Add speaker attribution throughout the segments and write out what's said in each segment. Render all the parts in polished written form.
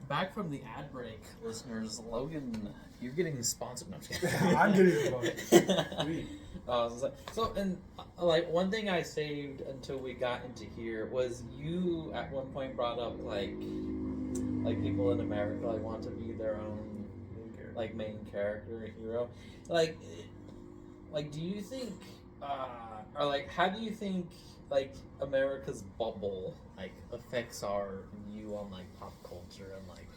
Speaker 1: back from the ad break, listeners. Logan, you're getting sponsored. No, I'm just kidding.
Speaker 2: I'm getting sponsored.
Speaker 1: So, and like one thing I saved until we got into here was you at one point brought up like people in America like want to be their own like main character hero. Like do you think or like how do you think like America's bubble like affects our view on like pop culture and like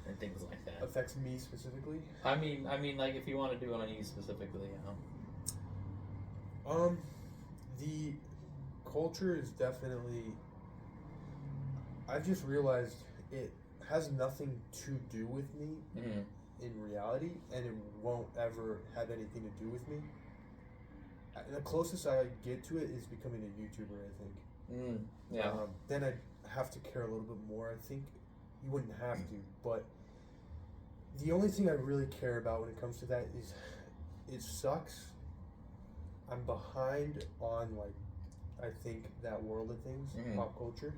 Speaker 1: and things like that?
Speaker 2: Affects me specifically?
Speaker 1: I mean like if you want to do it on you specifically,
Speaker 2: The culture is definitely. I've just realized it has nothing to do with me in reality, and it won't ever have anything to do with me. The closest I get to it is becoming a YouTuber, I think.
Speaker 1: Yeah.
Speaker 2: Then I have to care a little bit more. I think you wouldn't have to, but the only thing I really care about when it comes to that is it sucks. I'm behind on like I think that world of things, pop culture.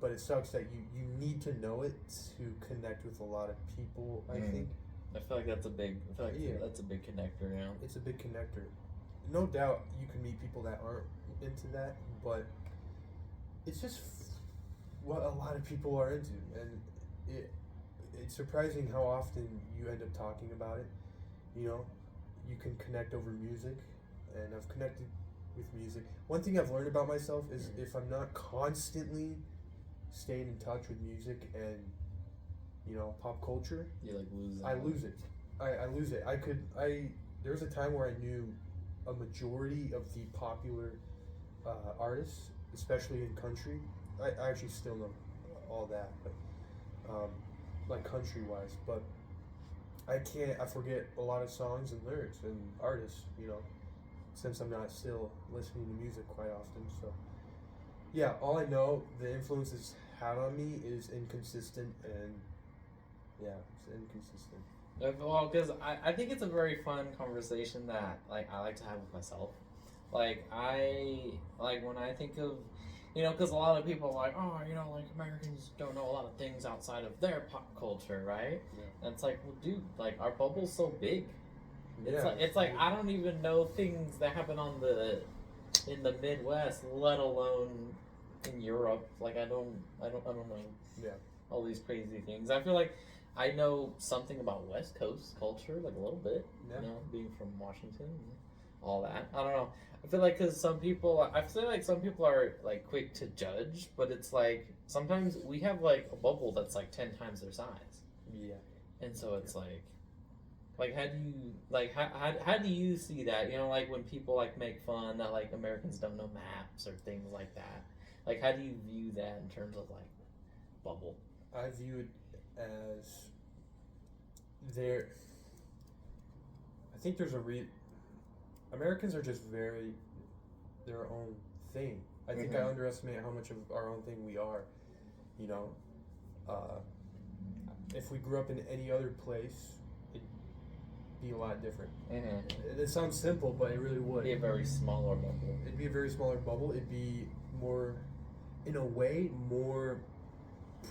Speaker 2: But it sucks that you need to know it to connect with a lot of people, I think.
Speaker 1: I feel like that's a big that's a big connector, yeah.
Speaker 2: It's a big connector. No doubt you can meet people that aren't into that, but it's just what a lot of people are into, and it's surprising how often you end up talking about it. You know, you can connect over music, and I've connected with music. One thing I've learned about myself is if I'm not constantly staying in touch with music and, you know, pop culture,
Speaker 1: you like lose it.
Speaker 2: I lose it. I lose it. There was a time where I knew a majority of the popular artists, especially in country. I actually still know all that, but like country wise, but I forget a lot of songs and lyrics and artists, you know, since I'm not still listening to music quite often. So yeah, all I know the influence it's had on me is inconsistent, and yeah, it's inconsistent.
Speaker 1: Well, because I think it's a very fun conversation that like I like to have with myself. Like when I think of, you know, because a lot of people are like, oh, you know, like Americans don't know a lot of things outside of their pop culture, right?
Speaker 2: Yeah.
Speaker 1: And it's like, well, dude, like our bubble's so big. It's
Speaker 2: Yeah,
Speaker 1: like I don't even know things that happen in the Midwest, let alone in Europe. Like I don't know.
Speaker 2: Yeah.
Speaker 1: All these crazy things. I feel like I know something about West Coast culture, like a little bit.
Speaker 2: Yeah.
Speaker 1: You know, being from Washington and all that. I don't know. I feel like because some people are like quick to judge, but it's like sometimes we have like a bubble that's like 10 times their size.
Speaker 2: Yeah.
Speaker 1: And so it's like how do you see that? You know, like when people like make fun that like Americans don't know maps or things like that. Like how do you view that in terms of like bubble?
Speaker 2: I view it as I think there's Americans are just very their own thing. I think I underestimate how much of our own thing we are. You know, if we grew up in any other place, it'd be a lot different. It sounds simple, but it really would.
Speaker 1: It'd be a very smaller bubble.
Speaker 2: It'd be a very smaller bubble. It'd be more, in a way, more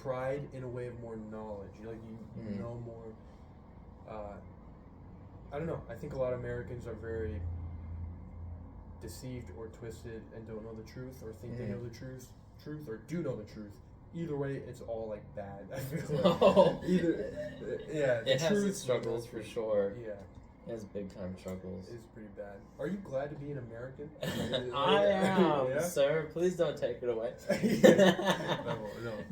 Speaker 2: pride, in a way of more knowledge. You know more. I don't know. I think a lot of Americans are very deceived or twisted and don't know the truth, or think they know the truth, or do know the truth. Either way, it's all like bad. I feel like
Speaker 1: It has its struggles for sure.
Speaker 2: Yeah,
Speaker 1: it has big time struggles.
Speaker 2: It's pretty bad. Are you glad to be an American?
Speaker 1: I am, sir. Please don't take it away.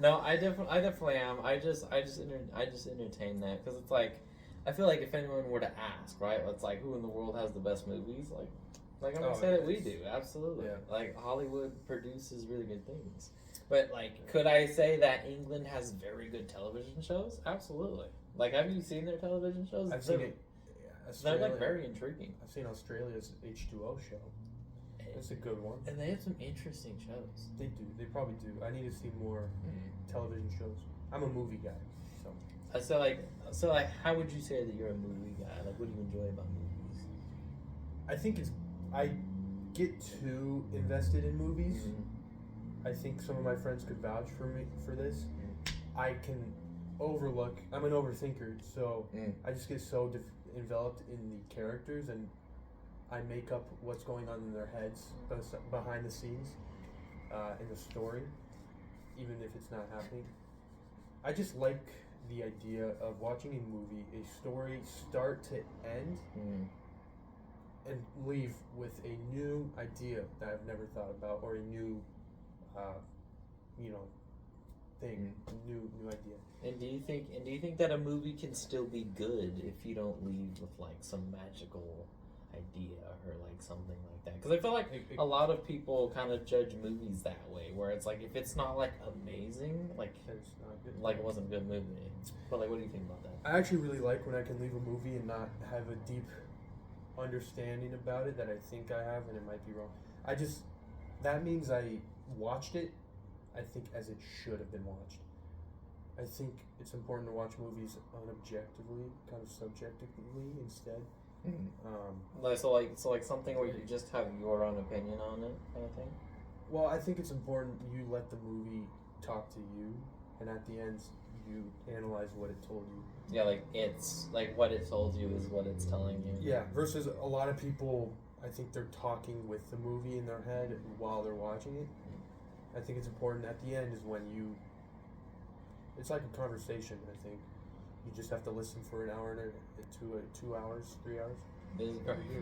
Speaker 1: No, I definitely am. I just entertain that because it's like I feel like if anyone were to ask, right, it's like who in the world has the best movies, like I'm gonna say that we do, absolutely.
Speaker 2: Yeah.
Speaker 1: Like Hollywood produces really good things. But like, could I say that England has very good television shows? Absolutely. Like, have you seen their television shows?
Speaker 2: I've seen it.
Speaker 1: They're like very intriguing.
Speaker 2: I've seen Australia's H2O show. It's a good one.
Speaker 1: And they have some interesting shows.
Speaker 2: They do. They probably do. I need to see more television shows. I'm a movie guy, so.
Speaker 1: So like, how would you say that you're a movie guy? Like, what do you enjoy about movies?
Speaker 2: I think I get too invested in movies. I think some of my friends could vouch for me for this. I can overlook. I'm an overthinker, so
Speaker 1: Mm.
Speaker 2: I just get so enveloped in the characters, and I make up what's going on in their heads behind the scenes in the story, even if it's not happening. I just like the idea of watching a movie, a story start to end, and leave with a new idea that I've never thought about, or a new, thing, new idea.
Speaker 1: And do you think that a movie can still be good if you don't leave with like some magical idea or like something like that? Because I feel like a lot of people kind of judge movies that way, where it's like if it's not like amazing, like
Speaker 2: It's not good.
Speaker 1: like it wasn't a good movie. But like, what do you think about that?
Speaker 2: I actually really like when I can leave a movie and not have a deep understanding about it that I think I have, and it might be wrong. That means I watched it, I think, as it should have been watched. I think it's important to watch movies unobjectively, kind of subjectively instead.
Speaker 1: So like something where you just have your own opinion on it, kind of thing.
Speaker 2: Well, I think it's important you let the movie talk to you, and at the end you analyze what it told you.
Speaker 1: Yeah, like it's like what it told you is what it's telling you.
Speaker 2: Yeah, versus a lot of people, I think they're talking with the movie in their head while they're watching it. I think it's important at the end is when it's like a conversation, I think. You just have to listen for an hour and 2 hours, 3 hours.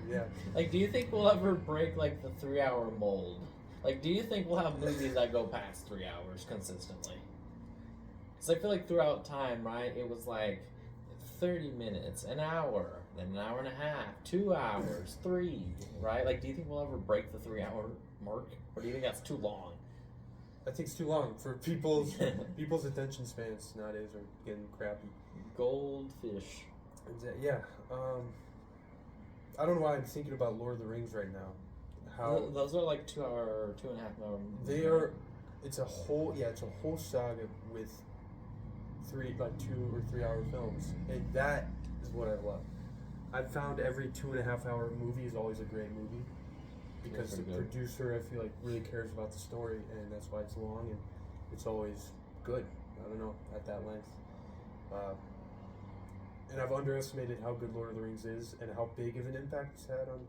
Speaker 2: Yeah.
Speaker 1: Like, do you think we'll ever break like the 3-hour mold? Like, do you think we'll have movies that go past 3 hours consistently? Because I feel like throughout time, right, it was like 30 minutes, an hour, then an hour and a half, 2 hours, 3, right? Like, do you think we'll ever break the 3-hour mark? Or do you think that's too long?
Speaker 2: I think it's too long for people's attention spans nowadays are getting crappy.
Speaker 1: Goldfish.
Speaker 2: Yeah. I don't know why I'm thinking about Lord of the Rings right now. How
Speaker 1: Those are like 2 hour, 2.5 hour.
Speaker 2: they are. It's a whole saga with 2 or 3 hour films, and that is what I love. I've found every 2.5 hour movie is always a great movie. Because the producer, I feel like, really cares about the story, and that's why it's long, and it's always good. I don't know, at that length. And I've underestimated how good Lord of the Rings is, and how big of an impact it's had on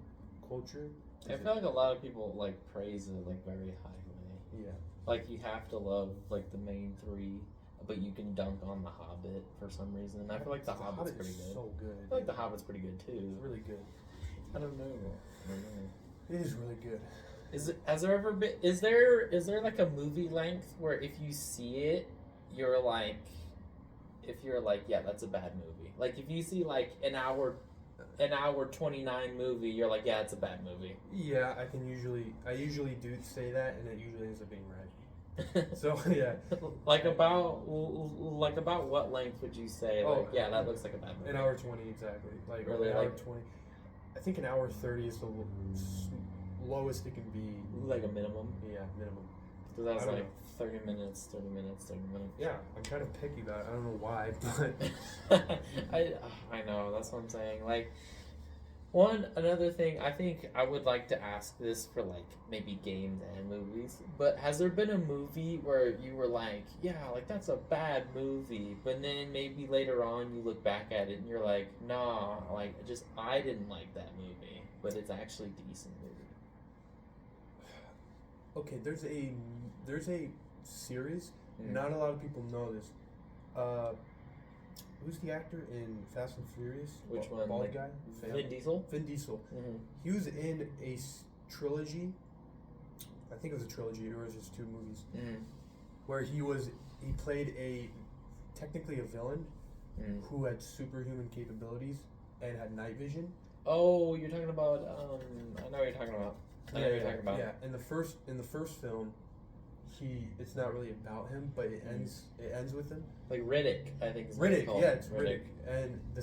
Speaker 2: culture.
Speaker 1: I feel like a lot of people like praise it like very highly.
Speaker 2: Yeah.
Speaker 1: Like you have to love like the main 3, but you can dunk on the Hobbit for some reason. I feel like the Hobbit's pretty good.
Speaker 2: So good.
Speaker 1: I feel like the Hobbit's pretty good too.
Speaker 2: It's really good.
Speaker 1: I don't know.
Speaker 2: It is really good.
Speaker 1: Has there ever been? Is there like a movie length where if you see it, you're like, yeah, that's a bad movie. Like if you see like an hour 29 movie, you're like, yeah, it's a bad movie.
Speaker 2: Yeah, I usually do say that, and it usually ends up being right. So yeah.
Speaker 1: like about what length would you say? Like, yeah, that looks like a bad movie.
Speaker 2: An hour 20 exactly. Like
Speaker 1: really,
Speaker 2: an hour 20. I think an hour 30 is the lowest it can be.
Speaker 1: Like a minimum?
Speaker 2: Yeah, minimum.
Speaker 1: Because that was like
Speaker 2: know.
Speaker 1: 30 minutes.
Speaker 2: Yeah, I'm kind of picky about it. I don't know why, but...
Speaker 1: I know, that's what I'm saying. Like, another thing, I think I would like to ask this for like maybe games and movies, but has there been a movie where you were like, yeah, like that's a bad movie, but then maybe later on you look back at it and you're like, nah, like I didn't like that movie, but it's actually a decent movie.
Speaker 2: Okay, there's a series. Not a lot of people know this. Who's the actor in Fast and Furious?
Speaker 1: Which one?
Speaker 2: Bald
Speaker 1: like
Speaker 2: guy?
Speaker 1: Vin Diesel?
Speaker 2: Vin Diesel.
Speaker 1: Mm-hmm.
Speaker 2: He was in a trilogy. I think it was a trilogy, or it was just 2 movies.
Speaker 1: Mm-hmm.
Speaker 2: Where he played technically a villain who had superhuman capabilities and had night vision.
Speaker 1: Oh, you're talking about, I know what you're talking about.
Speaker 2: Yeah, in the first film, it's not really about him, but it ends with him.
Speaker 1: Like Riddick, I think.
Speaker 2: Riddick, yeah, it's Riddick. And the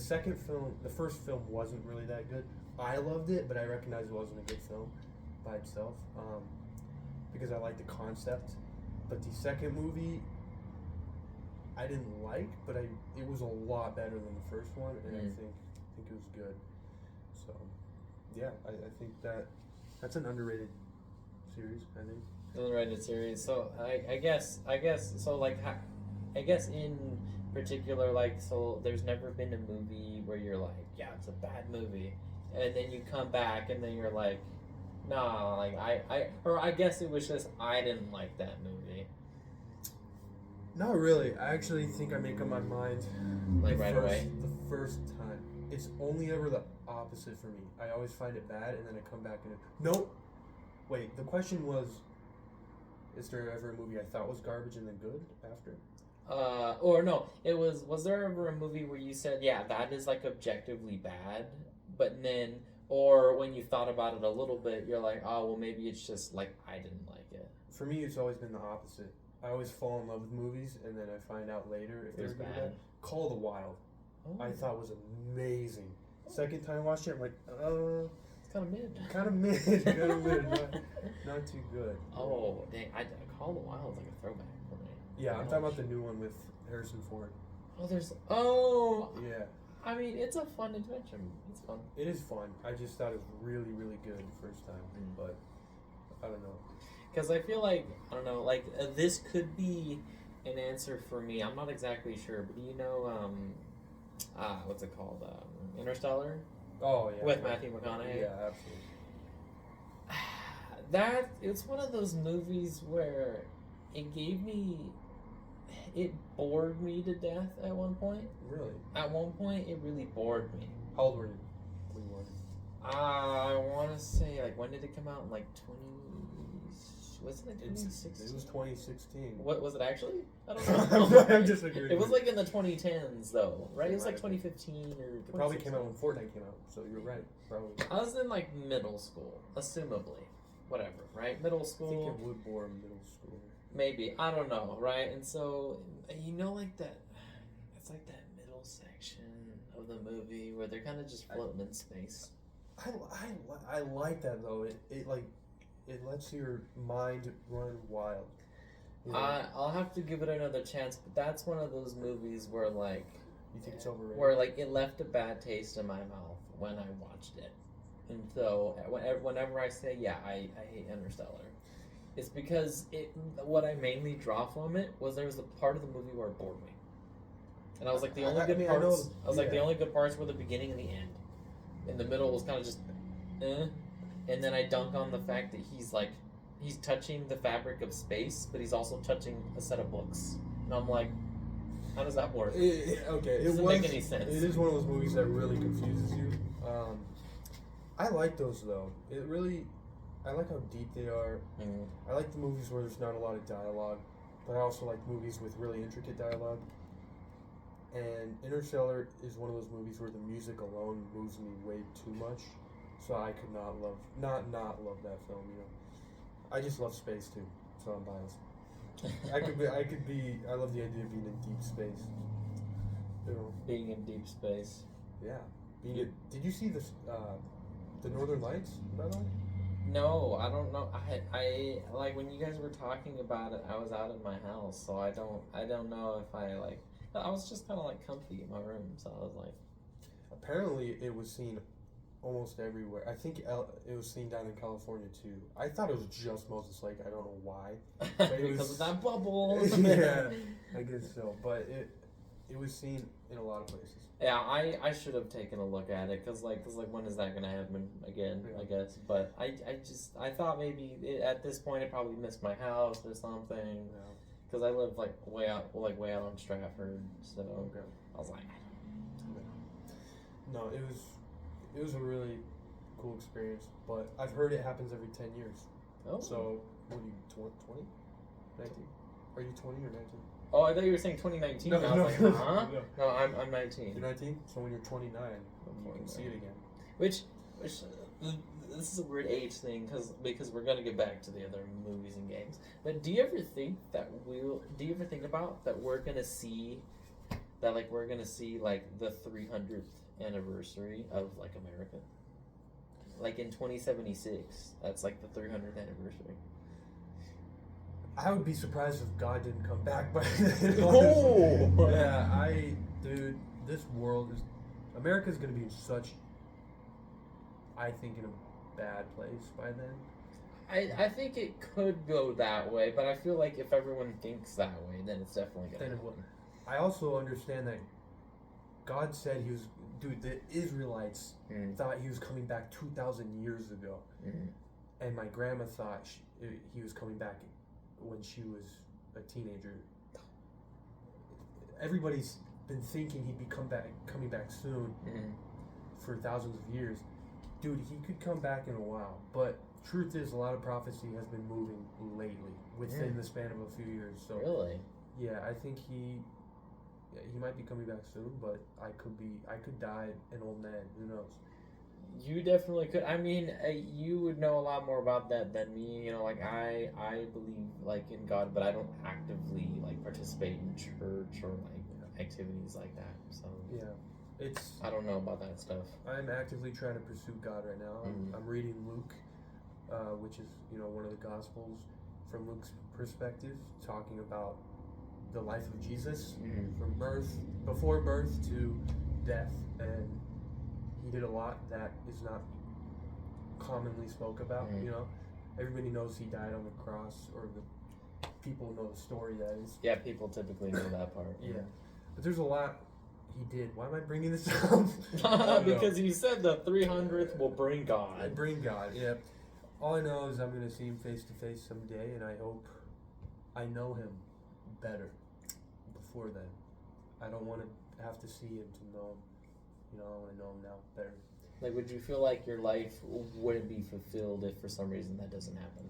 Speaker 2: first film wasn't really that good. I loved it, but I recognized it wasn't a good film by itself, because I liked the concept. But the second movie, I didn't like, but it was a lot better than the first one, and I think it was good. So, yeah, I think that's an underrated series, I think.
Speaker 1: Underrated series. So I guess so. Like, I guess in particular, like, so there's never been a movie where you're like, yeah, it's a bad movie, and then you come back and then you're like, nah, like I guess it was just I didn't like that movie.
Speaker 2: Not really. I actually think I make up my mind
Speaker 1: Like right away.
Speaker 2: The first time. It's only ever the opposite for me. I always find it bad, and then I come back and nope. Wait, the question was, is there ever a movie I thought was garbage and then good after?
Speaker 1: Or no, it was there ever a movie where you said, yeah, that is like objectively bad, but then, or when you thought about it a little bit, you're like, oh, well, maybe it's just like I didn't like it.
Speaker 2: For me, it's always been the opposite. I always fall in love with movies, and then I find out later if they're good or bad. Call of the Wild, I thought was amazing. Second time I watched it, I'm like,
Speaker 1: it's kind of mid.
Speaker 2: Kind of mid, not too good.
Speaker 1: Oh, dang, Call of the Wild is like a throwback for me.
Speaker 2: Yeah, I'm talking about the new one with Harrison Ford.
Speaker 1: Oh,
Speaker 2: yeah.
Speaker 1: I mean, it's a fun adventure. It's fun.
Speaker 2: It is fun. I just thought it was really, really good the first time, but I don't know.
Speaker 1: Because I feel like, I don't know, like, this could be an answer for me. I'm not exactly sure, but do you know, what's it called? Interstellar?
Speaker 2: Oh, yeah.
Speaker 1: With Matthew McConaughey?
Speaker 2: Yeah, absolutely.
Speaker 1: It's one of those movies where it bored me to death at one point.
Speaker 2: Really?
Speaker 1: At one point, it really bored me.
Speaker 2: How old were you when you watched it?
Speaker 1: I want to say, like, when did it come out? In, like, was it like 2016?
Speaker 2: It was 2016.
Speaker 1: What was it actually? I don't know.
Speaker 2: I'm just agreeing.
Speaker 1: It was like in the 2010s though, right? It was like 2015 or.
Speaker 2: It probably came out when Fortnite came out, so you're right. Probably.
Speaker 1: I was in like middle school, assumably, whatever, right? Middle school.
Speaker 2: I think it would bore middle school.
Speaker 1: Maybe, I don't know, right? And so like that. It's like that middle section of the movie where they're kind of just floating in space.
Speaker 2: I like that though. It lets your mind run wild. You know?
Speaker 1: I'll have to give it another chance, but that's one of those movies where like
Speaker 2: you think it's overrated.
Speaker 1: Where like it left a bad taste in my mouth when I watched it, and so whenever I say I hate Interstellar, it's because what I mainly draw from it was there was a part of the movie where it bored me, and I was like the only good parts. I was like the only good parts were the beginning and the end, and the middle was kind of just, And then I dunk on the fact that he's touching the fabric of space, but he's also touching a set of books. And I'm like, how does that work?
Speaker 2: It doesn't make any sense. It is one of those movies that really confuses you. I like those though. I like how deep they are. I like the movies where there's not a lot of dialogue, but I also like movies with really intricate dialogue. And Interstellar is one of those movies where the music alone moves me way too much. So I could not love that film, you know. I just love space too, so I'm biased. I love the idea of being in deep space. You know.
Speaker 1: Being in deep space.
Speaker 2: Yeah. Did you see this, the Northern Lights, by the way?
Speaker 1: No, I don't know. I like when you guys were talking about it, I was out of my house, so I don't know if I was just kind of like comfy in my room, so I was like.
Speaker 2: Apparently, it was seen almost everywhere. I think it was seen down in California too. I thought it was just Moses Lake. I don't know why.
Speaker 1: Because of that bubble.
Speaker 2: Yeah, I guess so. But it was seen in a lot of places.
Speaker 1: Yeah, I should have taken a look at it because when is that gonna happen again? Yeah. I guess. But I thought maybe at this point it probably missed my house or something. Because I live way out on Stratford, so I was like,
Speaker 2: no, it was a really cool experience, but I've heard it happens every 10 years.
Speaker 1: Oh.
Speaker 2: So, what are you, 20? 19? Are you 20 or 19?
Speaker 1: Oh, I thought you were saying 2019.
Speaker 2: No,
Speaker 1: I was like, huh? No, I'm 19.
Speaker 2: You're 19? So when you're 29, you can see it again.
Speaker 1: Which this is a weird age thing because we're gonna get back to the other movies and games. But do you ever think about that we're gonna see the 300th anniversary of America? In 2076, that's the 300th anniversary.
Speaker 2: I would be surprised if God didn't come back by then.
Speaker 1: Oh!
Speaker 2: Yeah, dude, this world America's gonna be in such, I think, in a bad place by then.
Speaker 1: I think it could go that way, but I feel like if everyone thinks that way, then it's definitely gonna happen.
Speaker 2: I also understand that God said he was, dude, the Israelites thought he was coming back 2,000 years ago. And my grandma thought he was coming back when she was a teenager. Everybody's been thinking he'd be coming back soon for thousands of years. Dude, he could come back in a while. But truth is, a lot of prophecy has been moving lately within the span of a few years. So
Speaker 1: Really?
Speaker 2: yeah, I think he might be coming back soon, but I could die an old man. Who knows?
Speaker 1: You definitely could. I mean, you would know a lot more about that than me. You know, like I believe like in God, but I don't actively like participate in church or like activities like that. So
Speaker 2: yeah,
Speaker 1: I don't know about that stuff.
Speaker 2: I'm actively trying to pursue God right now. I'm reading Luke, which is one of the Gospels from Luke's perspective, talking about the life of Jesus from before birth to death, and he did a lot that is not commonly spoke about. Everybody knows he died on the cross, or the people know the story, that is.
Speaker 1: Yeah, people typically know that part.
Speaker 2: Yeah, but there's a lot he did. Why am I bringing this up?
Speaker 1: Because you said the 300th will bring God.
Speaker 2: Bring God, yeah. All I know is I'm going to see him face to face someday, and I hope I know him better before then. I don't want to have to see him to know him. I want to know him now better.
Speaker 1: Like, would you feel like your life wouldn't be fulfilled if for some reason that doesn't happen?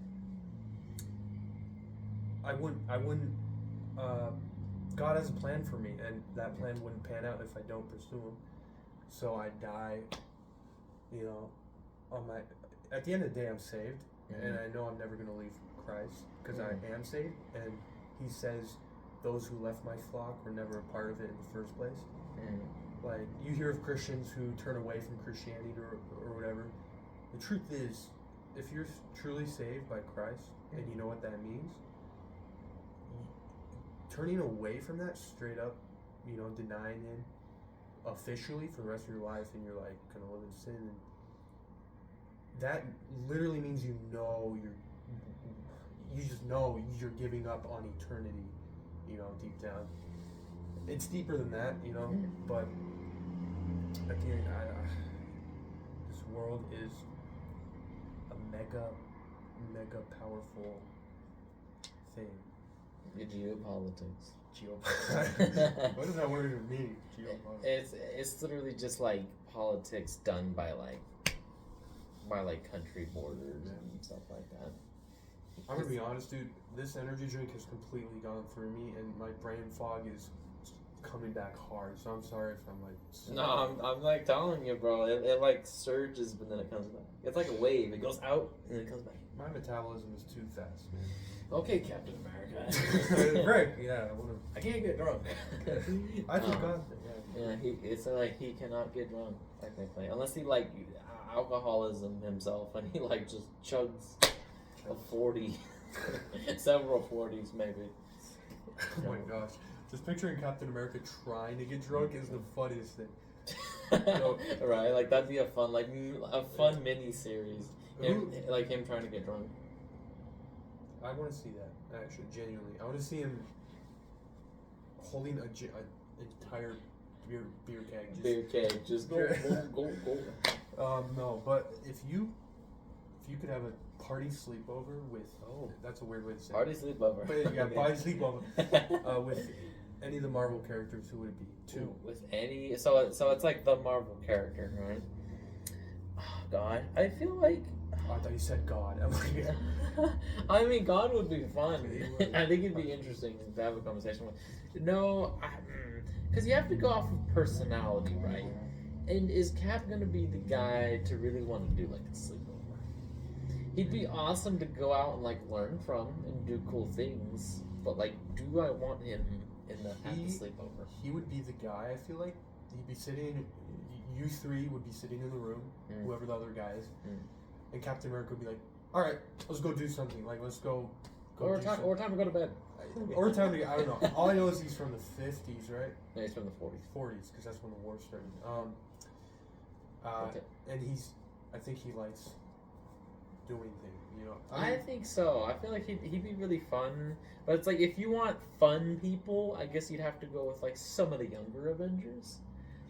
Speaker 2: I wouldn't. God has a plan for me, and that plan wouldn't pan out if I don't pursue him. So I die, at the end of the day, I'm saved, and I know I'm never going to leave Christ, because I am saved, and he says those who left my flock were never a part of it in the first place. Like, you hear of Christians who turn away from Christianity or whatever. The truth is, if you're truly saved by Christ, and you know what that means, turning away from that straight up, denying him officially for the rest of your life, and you're like gonna live in sin, and that literally means you just know you're giving up on eternity, deep down. It's deeper than that, but at the end, this world is a mega powerful thing.
Speaker 1: Geopolitics.
Speaker 2: What does that word even mean? Geopolitics.
Speaker 1: It's literally just like politics done by country borders and stuff like that.
Speaker 2: I'm gonna be honest, dude. This energy drink has completely gone through me, and my brain fog is coming back hard. So I'm sorry if I'm like.
Speaker 1: No, I'm like telling you, bro. It like surges, but then it comes back. It's like a wave. It goes out and then it comes back.
Speaker 2: My metabolism is too fast, man.
Speaker 1: Okay, Captain America.
Speaker 2: Right? Yeah.
Speaker 1: I can't get drunk.
Speaker 2: I forgot.
Speaker 1: Yeah, it's like he cannot get drunk technically, unless he like alcoholism himself, and he like just chugs a 40, several 40s maybe.
Speaker 2: Oh my gosh! Just picturing Captain America trying to get drunk is the funniest thing.
Speaker 1: Right? Like that'd be a fun mini series. Him trying to get drunk.
Speaker 2: I want to see that, actually, genuinely. I want to see him holding an entire beer keg.
Speaker 1: Just go.
Speaker 2: No, but if you could have a party sleepover with, that's a weird way to say
Speaker 1: party sleepover.
Speaker 2: But yeah, party sleepover with any of the Marvel characters, who would it be? Two.
Speaker 1: With any, so it's like the Marvel character, right? Oh God, I feel like.
Speaker 2: Oh, I thought you said God. I'm like,
Speaker 1: I mean, God would be fun. I think it'd be interesting to have a conversation with. No, because you have to go off of personality, right? And is Cap gonna be the guy to really want to do like a sleepover? He'd be awesome to go out and like learn from and do cool things, but like, do I want him at the sleepover?
Speaker 2: He would be the guy. I feel like he'd be sitting. You three would be sitting in the room, whoever the other guy is. And Captain America would be like, "All right, let's go do something. Like, let's go
Speaker 1: or time to go to bed.
Speaker 2: Or time to, I don't know. All I know is he's from the 50s, right?
Speaker 1: No, he's from the 40s.
Speaker 2: 40s, because that's when the war started.
Speaker 1: Okay.
Speaker 2: And I think he likes doing things. You know,
Speaker 1: I think so. I feel like he'd be really fun. But it's like, if you want fun people, I guess you'd have to go with like some of the younger Avengers.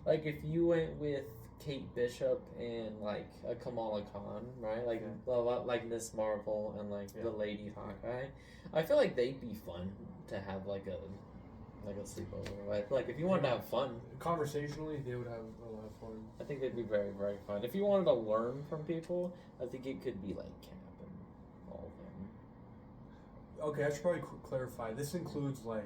Speaker 1: Like if you went with Kate Bishop and like a Kamala Khan, right? Like a lot like Miss Marvel and like the Lady Hawkeye. I feel like they'd be fun to have like a sleepover. Like if you wanted to have fun,
Speaker 2: conversationally, they would have a lot of fun.
Speaker 1: I think they'd be very, very fun. If you wanted to learn from people, I think it could be like Cap and all of them.
Speaker 2: Okay, I should probably clarify. This includes like,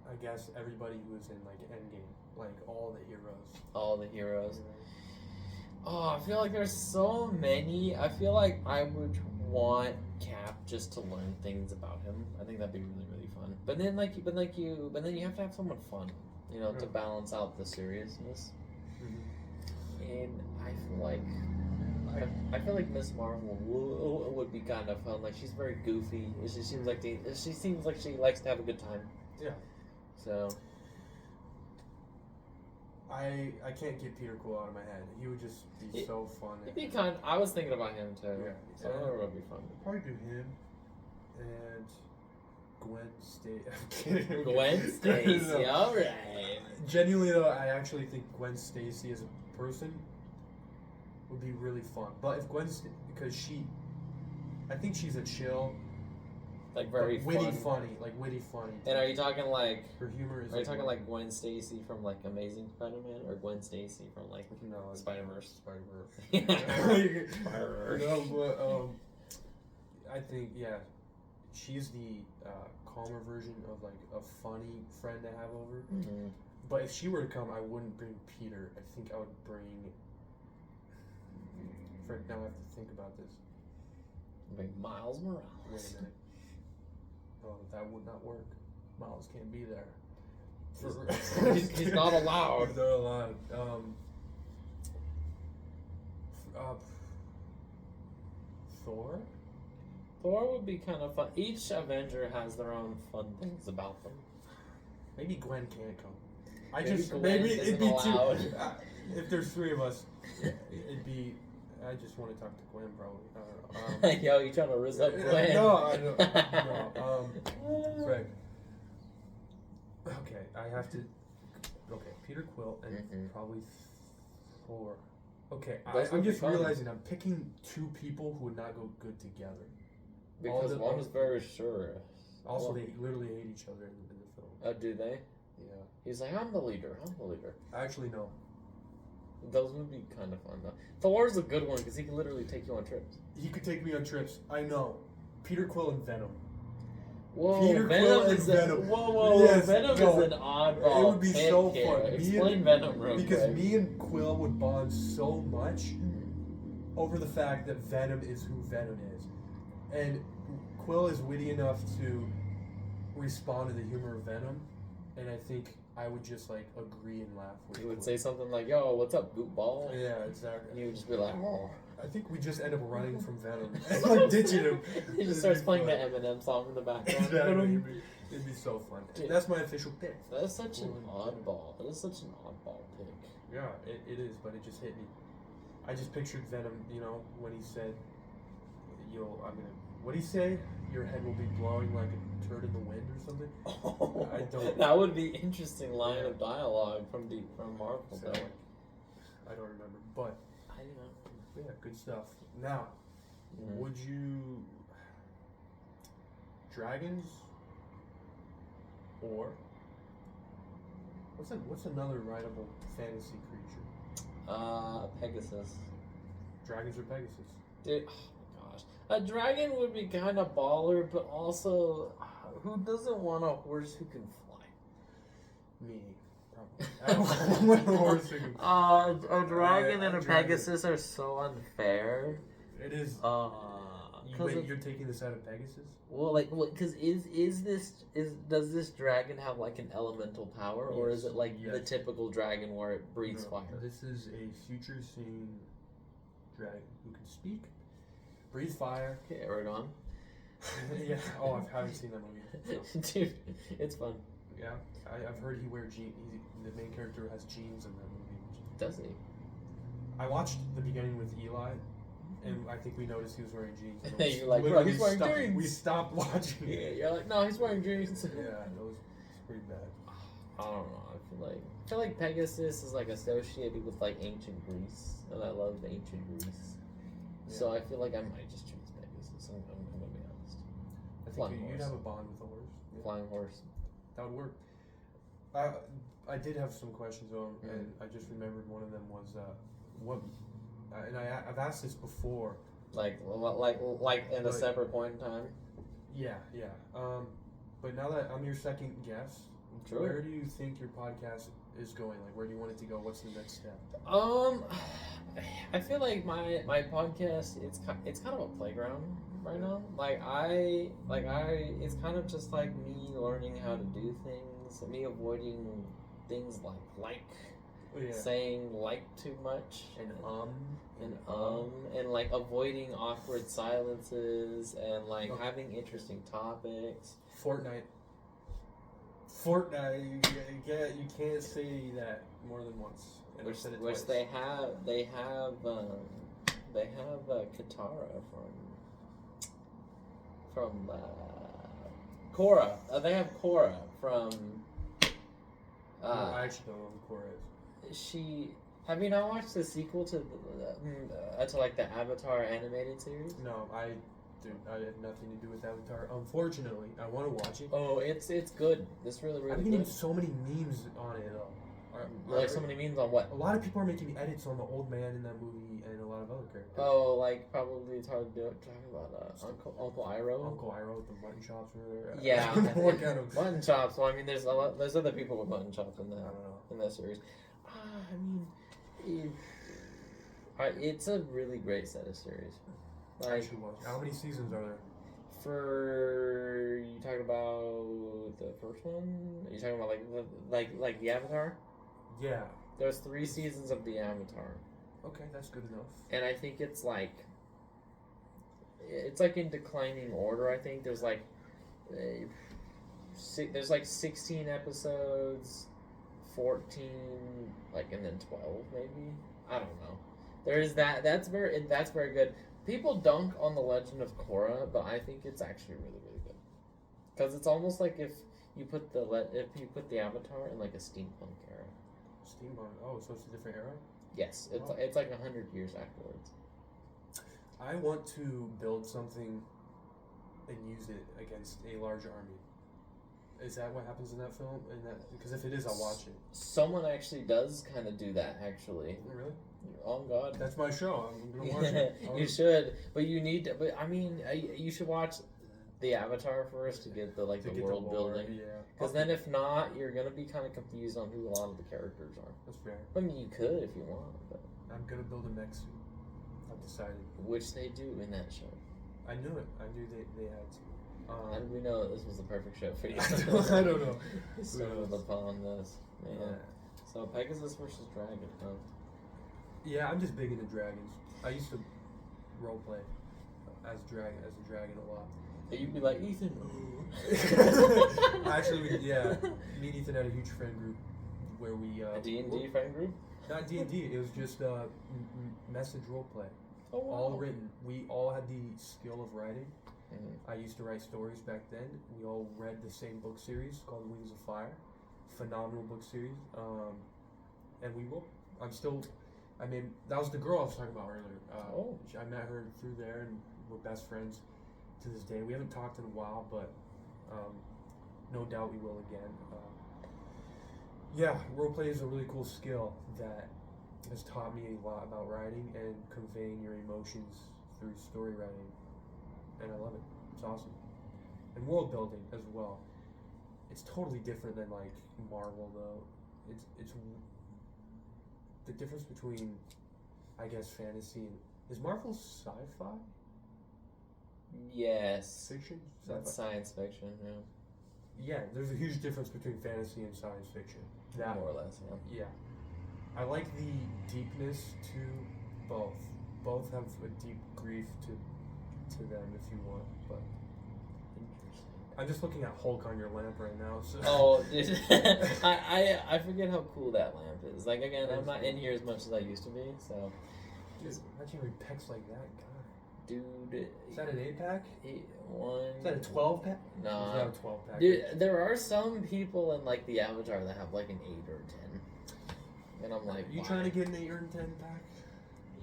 Speaker 2: I guess everybody who was in like Endgame, like all the heroes.
Speaker 1: All the heroes. Oh, I feel like there's so many. I feel like I would want Cap just to learn things about him. I think that'd be really, really fun. But then you have to have someone fun, you know, to balance out the seriousness. And I feel like Miss Marvel would be kind of fun. Like she's very goofy. She seems like she likes to have a good time.
Speaker 2: Yeah.
Speaker 1: So.
Speaker 2: I can't get Peter Quill out of my head. He would just be so fun.
Speaker 1: He'd be kind. I was thinking about him too.
Speaker 2: Yeah.
Speaker 1: So it would be fun.
Speaker 2: Probably do him and Gwen Stacy.
Speaker 1: Gwen Stacy. All right.
Speaker 2: Genuinely though, I actually think Gwen Stacy as a person would be really fun. But if because I think she's a chill.
Speaker 1: Like very
Speaker 2: witty funny.
Speaker 1: And are you talking like
Speaker 2: her humor is?
Speaker 1: Are you talking like Gwen Stacy from like Amazing Spider-Man or Gwen Stacy from like Spider-Verse?
Speaker 2: Spider-Verse. No, but I think she's the calmer version of like a funny friend to have over.
Speaker 1: Mm-hmm.
Speaker 2: But if she were to come, I wouldn't bring Peter. I think I would bring. Frick, now I have to think about this.
Speaker 1: Bring Miles Morales.
Speaker 2: Wait a minute. Oh, that would not work. Miles can't be there.
Speaker 1: He's not allowed.
Speaker 2: He's not allowed. Thor?
Speaker 1: Thor would be kind of fun. Each Avenger has their own fun things about them.
Speaker 2: Maybe Gwen can't come.
Speaker 1: Maybe
Speaker 2: it'd be
Speaker 1: allowed.
Speaker 2: too. If there's three of us, it'd be. I just want to talk to Gwen, probably. I don't know.
Speaker 1: Yo, you trying to riz up Gwen?
Speaker 2: No, I don't. No. Greg. Okay, I have to. Okay, Peter Quill and probably Thor. Okay, I'm just realizing I'm picking two people who would not go good together.
Speaker 1: Because one is very sure.
Speaker 2: Also, they literally hate each other in the film.
Speaker 1: Oh, do they?
Speaker 2: Yeah.
Speaker 1: He's like, I'm the leader.
Speaker 2: Actually, no.
Speaker 1: Those would be kind of fun, though. Thor's a good one because he can literally take you on trips.
Speaker 2: He could take me on trips. I know. Peter Quill and Venom.
Speaker 1: Whoa,
Speaker 2: Peter
Speaker 1: Venom
Speaker 2: Quill
Speaker 1: is
Speaker 2: and Venom.
Speaker 1: Whoa,
Speaker 2: yes,
Speaker 1: Venom is an oddball.
Speaker 2: It would be so
Speaker 1: here.
Speaker 2: fun.
Speaker 1: Explain Venom real
Speaker 2: because
Speaker 1: quick.
Speaker 2: me and Quill would bond so much over the fact that Venom is who Venom is. And Quill is witty enough to respond to the humor of Venom, and I think I would just like agree and laugh with
Speaker 1: You would
Speaker 2: Quill.
Speaker 1: say something like, yo, what's up, goopball?
Speaker 2: Yeah, exactly.
Speaker 1: And you would just be like, oh.
Speaker 2: I think we just end up running from Venom and like ditching him.
Speaker 1: He just starts playing the Eminem song in the background.
Speaker 2: Exactly. It'd be so fun.
Speaker 1: Dude,
Speaker 2: that's my official pick.
Speaker 1: That is such an oddball. That is such an oddball pick.
Speaker 2: Yeah, it is, but it just hit me. I just pictured Venom, you know, when he said, what'd he say? Your head will be blowing like a turd in the wind or something?
Speaker 1: Oh,
Speaker 2: I don't.
Speaker 1: That would be interesting line of dialogue from Marvel.
Speaker 2: So, I don't remember, but yeah, good stuff. Now, would you dragons or what's another rideable fantasy creature?
Speaker 1: Pegasus.
Speaker 2: Dragons or Pegasus?
Speaker 1: Dude, oh my gosh. A dragon would be kind of baller, but also, who doesn't want a horse who can fly?
Speaker 2: Me, probably. I want a horse who can fly.
Speaker 1: A dragon and a Pegasus are so unfair.
Speaker 2: It is. You're taking this out of Pegasus?
Speaker 1: Well, because does this dragon have like an elemental power, or is it like the typical dragon where it breathes fire?
Speaker 2: This is a future-seeing dragon who can speak, breathe fire.
Speaker 1: Okay, right on.
Speaker 2: Yeah. Oh, I haven't seen that movie. So.
Speaker 1: Dude, it's fun.
Speaker 2: Yeah, I've heard he wears jeans. The main character has jeans in that movie.
Speaker 1: Does he?
Speaker 2: I watched the beginning with Eli, and I think we noticed he was wearing jeans. And
Speaker 1: You're like, bro, he's wearing jeans.
Speaker 2: We stopped watching.
Speaker 1: Yeah, you're like, no, he's wearing jeans.
Speaker 2: Yeah, that was pretty bad.
Speaker 1: I don't know. I feel like Pegasus is like associated with like ancient Greece, and I love ancient Greece.
Speaker 2: Yeah.
Speaker 1: So I feel like I might just choose Pegasus. I'm gonna be honest.
Speaker 2: I think you'd have a bond with the horse. Yeah.
Speaker 1: Flying horse.
Speaker 2: That would work. I did have some questions on, and I just remembered one of them was what, and I've asked this before.
Speaker 1: Like in a separate point in time.
Speaker 2: Yeah. But now that I'm your second guest,
Speaker 1: Sure.
Speaker 2: Where do you think your podcast is going? Like, where do you want it to go? What's the next step?
Speaker 1: I feel like my podcast it's kind of a playground right now. It's kind of just like me learning how to do things, me avoiding things like saying like too much and like avoiding awkward silences and like having interesting topics.
Speaker 2: Fortnite, you can't say that more than once.
Speaker 1: Which they have Katara from Korra. They have Korra from.
Speaker 2: I actually don't know who Korra is.
Speaker 1: Have you not watched the sequel to like the Avatar animated series?
Speaker 2: No, I had nothing to do with Avatar. Unfortunately, I want to watch it.
Speaker 1: Oh, it's good. It's really
Speaker 2: I've been getting so many memes on it though.
Speaker 1: So many memes on what?
Speaker 2: A lot of people are making edits on the old man in that movie and a lot of other characters.
Speaker 1: Oh, like probably talking about Uncle Iroh.
Speaker 2: Uncle Iroh with the mutton chops or whatever.
Speaker 1: Yeah,
Speaker 2: what kind of
Speaker 1: mutton chops. Well, I mean, there's other people with mutton chops in that.
Speaker 2: I don't know.
Speaker 1: In that series. It's a really great set of series.
Speaker 2: How many seasons are there?
Speaker 1: You talking about the first one? Are you talking about like the Avatar?
Speaker 2: Yeah.
Speaker 1: There's 3 seasons of the Avatar.
Speaker 2: Okay, that's good enough.
Speaker 1: And I think it's like in declining order. I think there's like 16 episodes, 14, and then 12 maybe. I don't know. There is that. That's very good. People dunk on the Legend of Korra, but I think it's actually really, really good. Because it's almost like if you put the Avatar in like a steampunk era.
Speaker 2: Steampunk. Oh, so it's a different era.
Speaker 1: Yes, it's like 100 years afterwards.
Speaker 2: I want to build something and use it against a large army. Is that what happens in that film? Because if it is, I'll watch it.
Speaker 1: Someone actually does kind of do that, actually.
Speaker 2: Really?
Speaker 1: Oh God.
Speaker 2: That's my show. I'm gonna watch it.
Speaker 1: You should, but you need to. But I mean, you should watch the Avatar first to get the world building.
Speaker 2: Yeah.
Speaker 1: Because then, if not, you're gonna be kind of confused on who a lot of the characters are.
Speaker 2: That's fair.
Speaker 1: I mean, you could if you want, but
Speaker 2: I'm gonna build a mech suit. I've decided.
Speaker 1: Which they do in that show.
Speaker 2: I knew it. I knew they had to.
Speaker 1: How did we know that this was the perfect show for you?
Speaker 2: I don't know.
Speaker 1: Stumbled upon this. Man. Yeah. So Pegasus versus Dragon, huh?
Speaker 2: Yeah, I'm just big into dragons. I used to roleplay as a dragon a lot.
Speaker 1: You'd be like, Ethan.
Speaker 2: Actually, me and Ethan had a huge friend group where we
Speaker 1: a D&D friend group.
Speaker 2: Not D&D. It was just message roleplay.
Speaker 1: Oh, wow.
Speaker 2: All written. We all had the skill of writing.
Speaker 1: Mm-hmm.
Speaker 2: I used to write stories back then. We all read the same book series called Wings of Fire. Phenomenal book series. And we will. That was the girl I was talking about earlier. I met her through there, and we're best friends to this day. We haven't talked in a while, but no doubt we will again. Roleplay is a really cool skill that has taught me a lot about writing and conveying your emotions through story writing. And I love it. It's awesome. And world building as well. It's totally different than like Marvel though. It's the difference between, I guess, fantasy and is Marvel sci-fi?
Speaker 1: Yes.
Speaker 2: Fiction?
Speaker 1: That's science fiction, yeah.
Speaker 2: Yeah, there's a huge difference between fantasy and science fiction.
Speaker 1: More or less, yeah.
Speaker 2: Yeah. I like the deepness to both. Both have a deep grief to them if you want, but I'm just looking at Hulk on your lamp right now. So.
Speaker 1: Oh, dude. I forget how cool that lamp is. Like again, I'm not in here as much as I used to be, so
Speaker 2: Dude, imagine he pecs like that, God.
Speaker 1: Dude.
Speaker 2: Is that an 8-pack?
Speaker 1: One.
Speaker 2: Is that a 12-pack?
Speaker 1: No.
Speaker 2: It's not a 12-pack.
Speaker 1: Dude, there are some people in like the Avatar that have like an 8 or 10. And I'm like,
Speaker 2: you
Speaker 1: why?
Speaker 2: trying to get an 8 or 10-pack?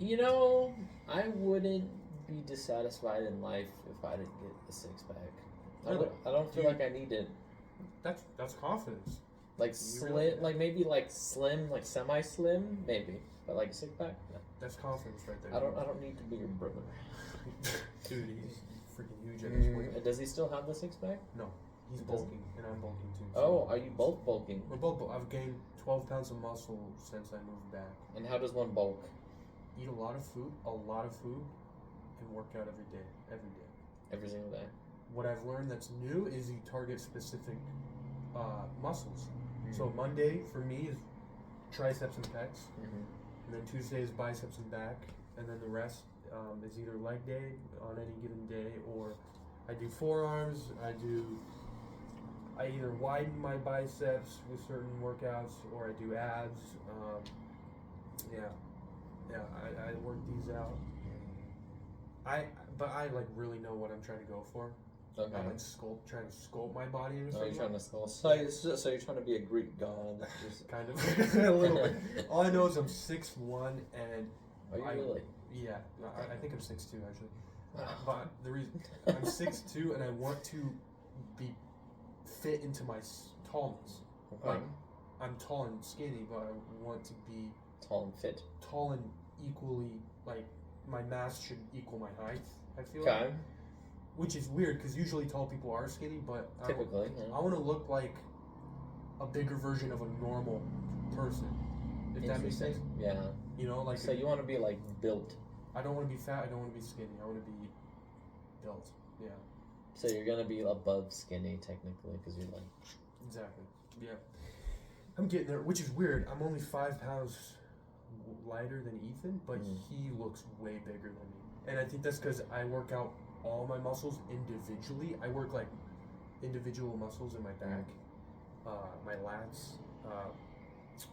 Speaker 1: You know, I wouldn't be dissatisfied in life if I didn't get a 6-pack.
Speaker 2: Really?
Speaker 1: I don't feel like I need it.
Speaker 2: That's confidence.
Speaker 1: Like
Speaker 2: really?
Speaker 1: like maybe like slim, like semi-slim, maybe. But like 6-pack, no.
Speaker 2: That's confidence right there.
Speaker 1: I don't need to be your brother.
Speaker 2: Dude, he's freaking huge at this point.
Speaker 1: Does he still have the 6-pack?
Speaker 2: No, he's bulking, and I'm bulking too.
Speaker 1: Oh, are you both bulking?
Speaker 2: We're both. I've gained 12 pounds of muscle since I moved back.
Speaker 1: And how does one bulk?
Speaker 2: Eat a lot of food, and work out every day.
Speaker 1: Every single day.
Speaker 2: What I've learned that's new is you target specific muscles. So Monday for me is triceps and pecs, and then Tuesday is biceps and back, and then the rest is either leg day on any given day, or I do forearms. I either widen my biceps with certain workouts, or I do abs. I work these out. But I like really know what I'm trying to go for.
Speaker 1: Okay.
Speaker 2: I'm like trying to sculpt my body in a
Speaker 1: Oh,
Speaker 2: certain
Speaker 1: you're trying
Speaker 2: way.
Speaker 1: to skull. So you're trying to be a Greek god. Just...
Speaker 2: Kind of. A little bit. All I know is I'm 6'1", and
Speaker 1: Are you really?
Speaker 2: Yeah, I think I'm 6'2", actually.
Speaker 1: Wow.
Speaker 2: But the reason I'm 6'2", and I want to be fit into my tallness.
Speaker 1: Okay.
Speaker 2: Like, I'm tall and skinny, but I want to be
Speaker 1: Tall and fit.
Speaker 2: tall and equally, like, my mass should equal my height, I feel
Speaker 1: Okay.
Speaker 2: like. Which is weird, because usually tall people are skinny, but
Speaker 1: Typically.
Speaker 2: I want to look like a bigger version of a normal person, if that makes sense.
Speaker 1: Yeah.
Speaker 2: You know, like...
Speaker 1: So you want to be, like, built.
Speaker 2: I don't want to be fat, I don't want to be skinny, I want to be built, yeah.
Speaker 1: So you're going to be above skinny, technically, because you're, like...
Speaker 2: Exactly, yeah. I'm getting there, which is weird. I'm only 5 pounds lighter than Ethan, but he looks way bigger than me. And I think that's because I work out all my muscles individually. I work like individual muscles in my back, my lats.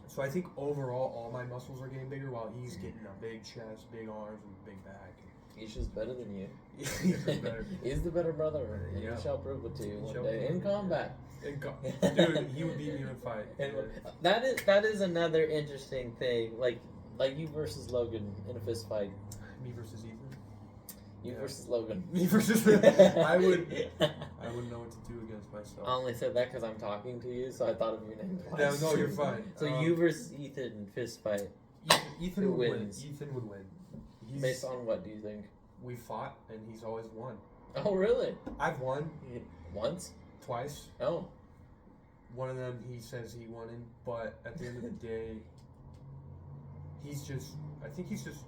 Speaker 2: So I think overall all my muscles are getting bigger while he's getting a big chest, big arms, and big back.
Speaker 1: He's just better than you.
Speaker 2: He's better.
Speaker 1: He's the better brother, and
Speaker 2: Yeah.
Speaker 1: he shall prove it to you
Speaker 2: He
Speaker 1: one
Speaker 2: shall
Speaker 1: day in
Speaker 2: prove it.
Speaker 1: combat.
Speaker 2: Dude, he would beat me in a fight.
Speaker 1: And that is another interesting thing, like you versus Logan in a fist fight.
Speaker 2: Me versus Ethan.
Speaker 1: You versus Logan.
Speaker 2: Me versus I wouldn't know what to do against myself.
Speaker 1: I only said that because I'm talking to you, so I thought of your name
Speaker 2: Yeah,
Speaker 1: twice.
Speaker 2: no, you're fine.
Speaker 1: So you versus Ethan in fist fight.
Speaker 2: Ethan
Speaker 1: Who
Speaker 2: would
Speaker 1: wins?
Speaker 2: win. Ethan would win.
Speaker 1: Based on what do you think?
Speaker 2: We fought, and he's always won.
Speaker 1: Oh, really?
Speaker 2: I've won
Speaker 1: Once?
Speaker 2: twice.
Speaker 1: Oh.
Speaker 2: One of them he says he won in, but at the end of the day, I think he's just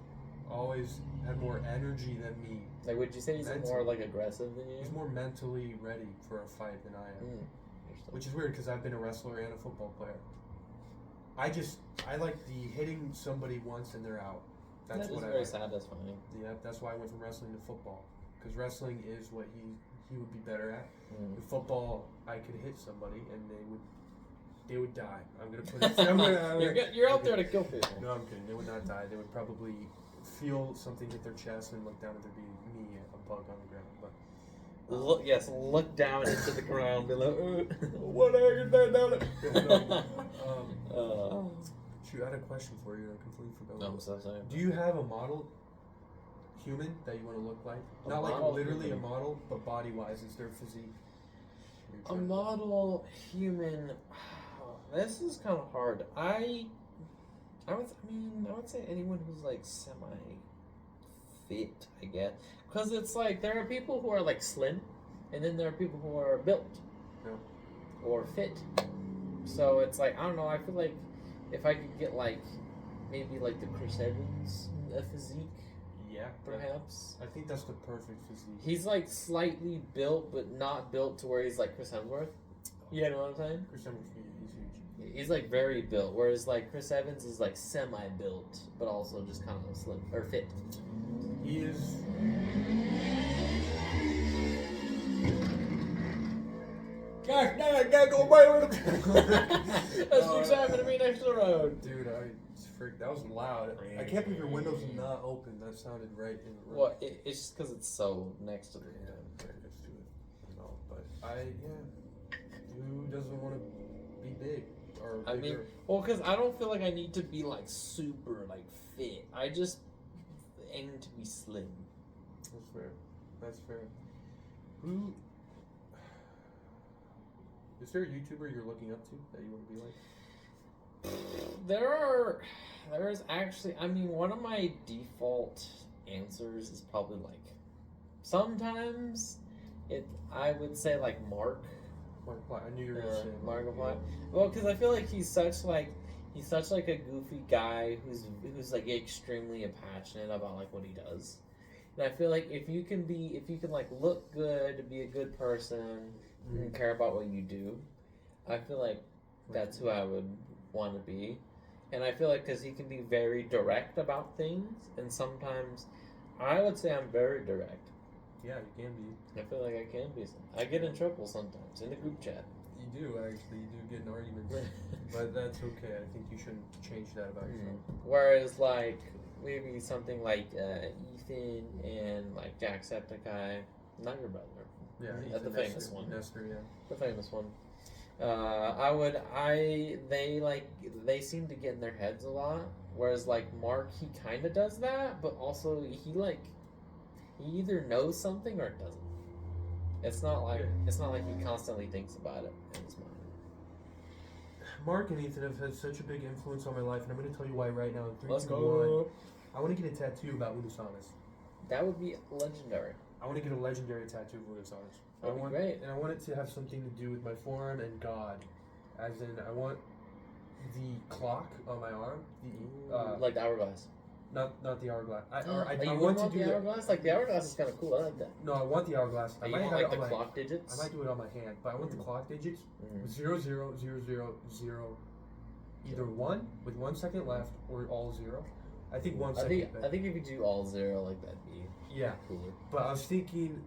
Speaker 2: always had more energy than me.
Speaker 1: Like, would you say he's more, like, aggressive than you?
Speaker 2: He's more mentally ready for a fight than I am. Which is weird, because I've been a wrestler and a football player. I like the hitting somebody once and they're out. That's what I
Speaker 1: very
Speaker 2: like.
Speaker 1: satisfying.
Speaker 2: Yeah, that's why I went from wrestling to football. Because wrestling is what he would be better at. In football, I could hit somebody and they would die. I'm gonna put it.
Speaker 1: You're out there to kill people.
Speaker 2: No, I'm kidding. They would not die. They would probably feel something hit their chest and look down at there be me, a bug on the ground. But
Speaker 1: look down into the ground. Be like,
Speaker 2: what are you doing down there? Shoot, I had a question for you. I completely forgot.
Speaker 1: No, I'm so sorry.
Speaker 2: Do you have a model human that you want to look like? Not like literally a model, but body-wise, is their physique?
Speaker 1: A model human. This is kind of hard. I would say anyone who's like semi-fit, I guess, because it's like there are people who are like slim, and then there are people who are built or fit. So it's like I don't know. I feel like if I could get like maybe like the Chris Evans physique. Yeah, perhaps.
Speaker 2: I think that's the perfect physique.
Speaker 1: He's like slightly built, but not built to where he's like Chris Hemsworth. You know what I'm saying?
Speaker 2: Chris Hemsworth, he's huge.
Speaker 1: He's like very built, whereas like Chris Evans is like semi-built, but also just kind of slim or fit.
Speaker 2: He is. Gosh, now I gotta go right over the.
Speaker 1: That's what's happening to me next to the road.
Speaker 2: Dude, that was loud. I can't believe your window's not open. That sounded right in the room.
Speaker 1: Well, it's just because it's so next to the
Speaker 2: Yeah,
Speaker 1: window.
Speaker 2: right next to it. No, but who doesn't want to be big or bigger?
Speaker 1: I mean, well, because I don't feel like I need to be like super like fit. I just aim to be slim.
Speaker 2: That's fair. That's fair. Who is there a YouTuber you're looking up to that you want to be like?
Speaker 1: There's actually, I mean, one of my default answers is probably like, sometimes I would say like Mark.
Speaker 2: Markiplier. I knew you were gonna say
Speaker 1: Markiplier. Well, because I feel like he's such like a goofy guy who's like extremely passionate about like what he does. And I feel like if you can like look good, be a good person, and care about what you do, I feel like that's who I would want to be. And I feel like because he can be very direct about things, and sometimes I would say I'm very direct.
Speaker 2: Yeah, you can be.
Speaker 1: I feel like I can be. I get in trouble sometimes in the group chat.
Speaker 2: You do, actually. You do get in arguments. But that's okay. I think you shouldn't change that about yourself.
Speaker 1: Whereas, like, maybe something like Ethan and, like, Jacksepticeye, not your brother.
Speaker 2: Yeah,
Speaker 1: The famous one.
Speaker 2: Nestor, yeah.
Speaker 1: The famous one. They seem to get in their heads a lot. Whereas, like, Mark, he kind of does that, but also he either knows something or doesn't. It's not like he constantly thinks about it in his mind.
Speaker 2: Mark and Ethan have had such a big influence on my life, and I'm going to tell you why right now. In 3,
Speaker 1: Let's
Speaker 2: 2,
Speaker 1: go.
Speaker 2: 1, I want to get a tattoo about Unusanas.
Speaker 1: That would be legendary.
Speaker 2: I want to get a legendary tattoo of Unusanas.
Speaker 1: That would be great.
Speaker 2: And I want it to have something to do with my forearm and God. As in, I want the clock on my arm.
Speaker 1: Like the hourglass.
Speaker 2: Not the hourglass. I
Speaker 1: you
Speaker 2: want to do
Speaker 1: the hourglass? Like, the hourglass is kind of cool. I like that.
Speaker 2: No, I want the hourglass. I
Speaker 1: You
Speaker 2: might
Speaker 1: want,
Speaker 2: have
Speaker 1: like,
Speaker 2: it on
Speaker 1: the
Speaker 2: my,
Speaker 1: clock digits?
Speaker 2: I might do it on my hand, but I want the clock digits. 0, 0, 0, 0, 0. Either 1 with 1 second left, or all 0. I think 1 second.
Speaker 1: I think if you do all 0, like, that'd be cooler.
Speaker 2: But I was thinking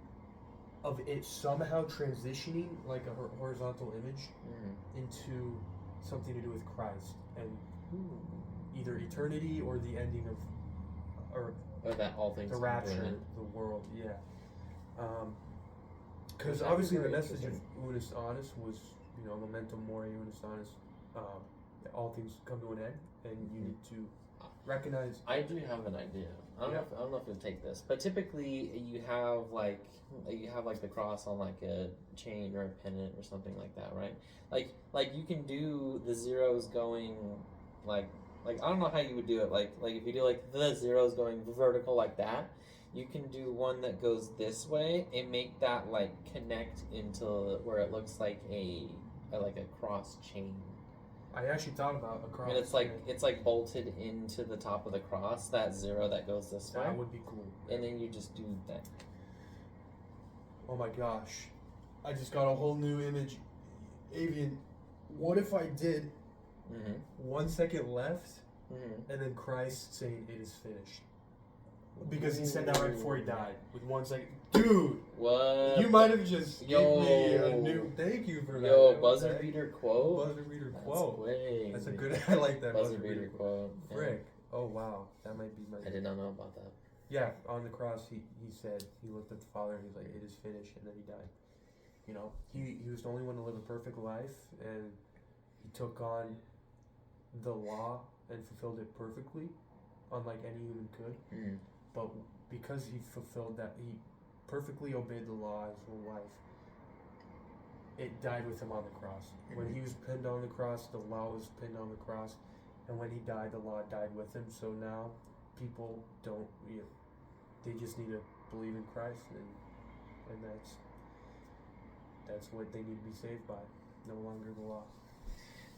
Speaker 2: of it somehow transitioning like a horizontal image into something to do with Christ and either eternity or the ending of, or
Speaker 1: that all things
Speaker 2: the rapture, the world. Because obviously the message of Unus Annus was, Momentum Mori Unus Annus. That all things come to an end, and you need to recognize.
Speaker 1: I do have an idea. I don't know if you'll take this, but typically you have like the cross on like a chain or a pennant or something like that, right? Like you can do the zeros going like I don't know how you would do it. Like if you do like the zeros going vertical like that, you can do one that goes this way and make that like connect into where it looks like a cross chain.
Speaker 2: I actually thought about a cross.
Speaker 1: And it's like bolted into the top of the cross, that 0 that goes this way.
Speaker 2: That would be cool.
Speaker 1: And then you just do that.
Speaker 2: Oh my gosh. I just got a whole new image. Avian, what if I did 1 second left and then Christ saying it is finished? Because he said that right before he died. With 1 second. Dude!
Speaker 1: What?
Speaker 2: You might have just gave me a new. Thank you for that.
Speaker 1: Buzzer beater quote?
Speaker 2: Buzzer beater quote.
Speaker 1: That's
Speaker 2: a good. I like that.
Speaker 1: Buzzer beater quote.
Speaker 2: Frick. Yeah. Oh wow. That might be my.
Speaker 1: I did not know about that.
Speaker 2: Yeah, on the cross, he said, he looked at the Father and he was like, it is finished, and then he died. He was the only one to live a perfect life, and he took on the law and fulfilled it perfectly, unlike any human could. But because he fulfilled that, he perfectly obeyed the law his whole life, it died with him on the cross. When he was pinned on the cross, the law was pinned on the cross, and when he died, the law died with him. So now people don't, they just need to believe in Christ, and that's what they need to be saved by, no longer the law.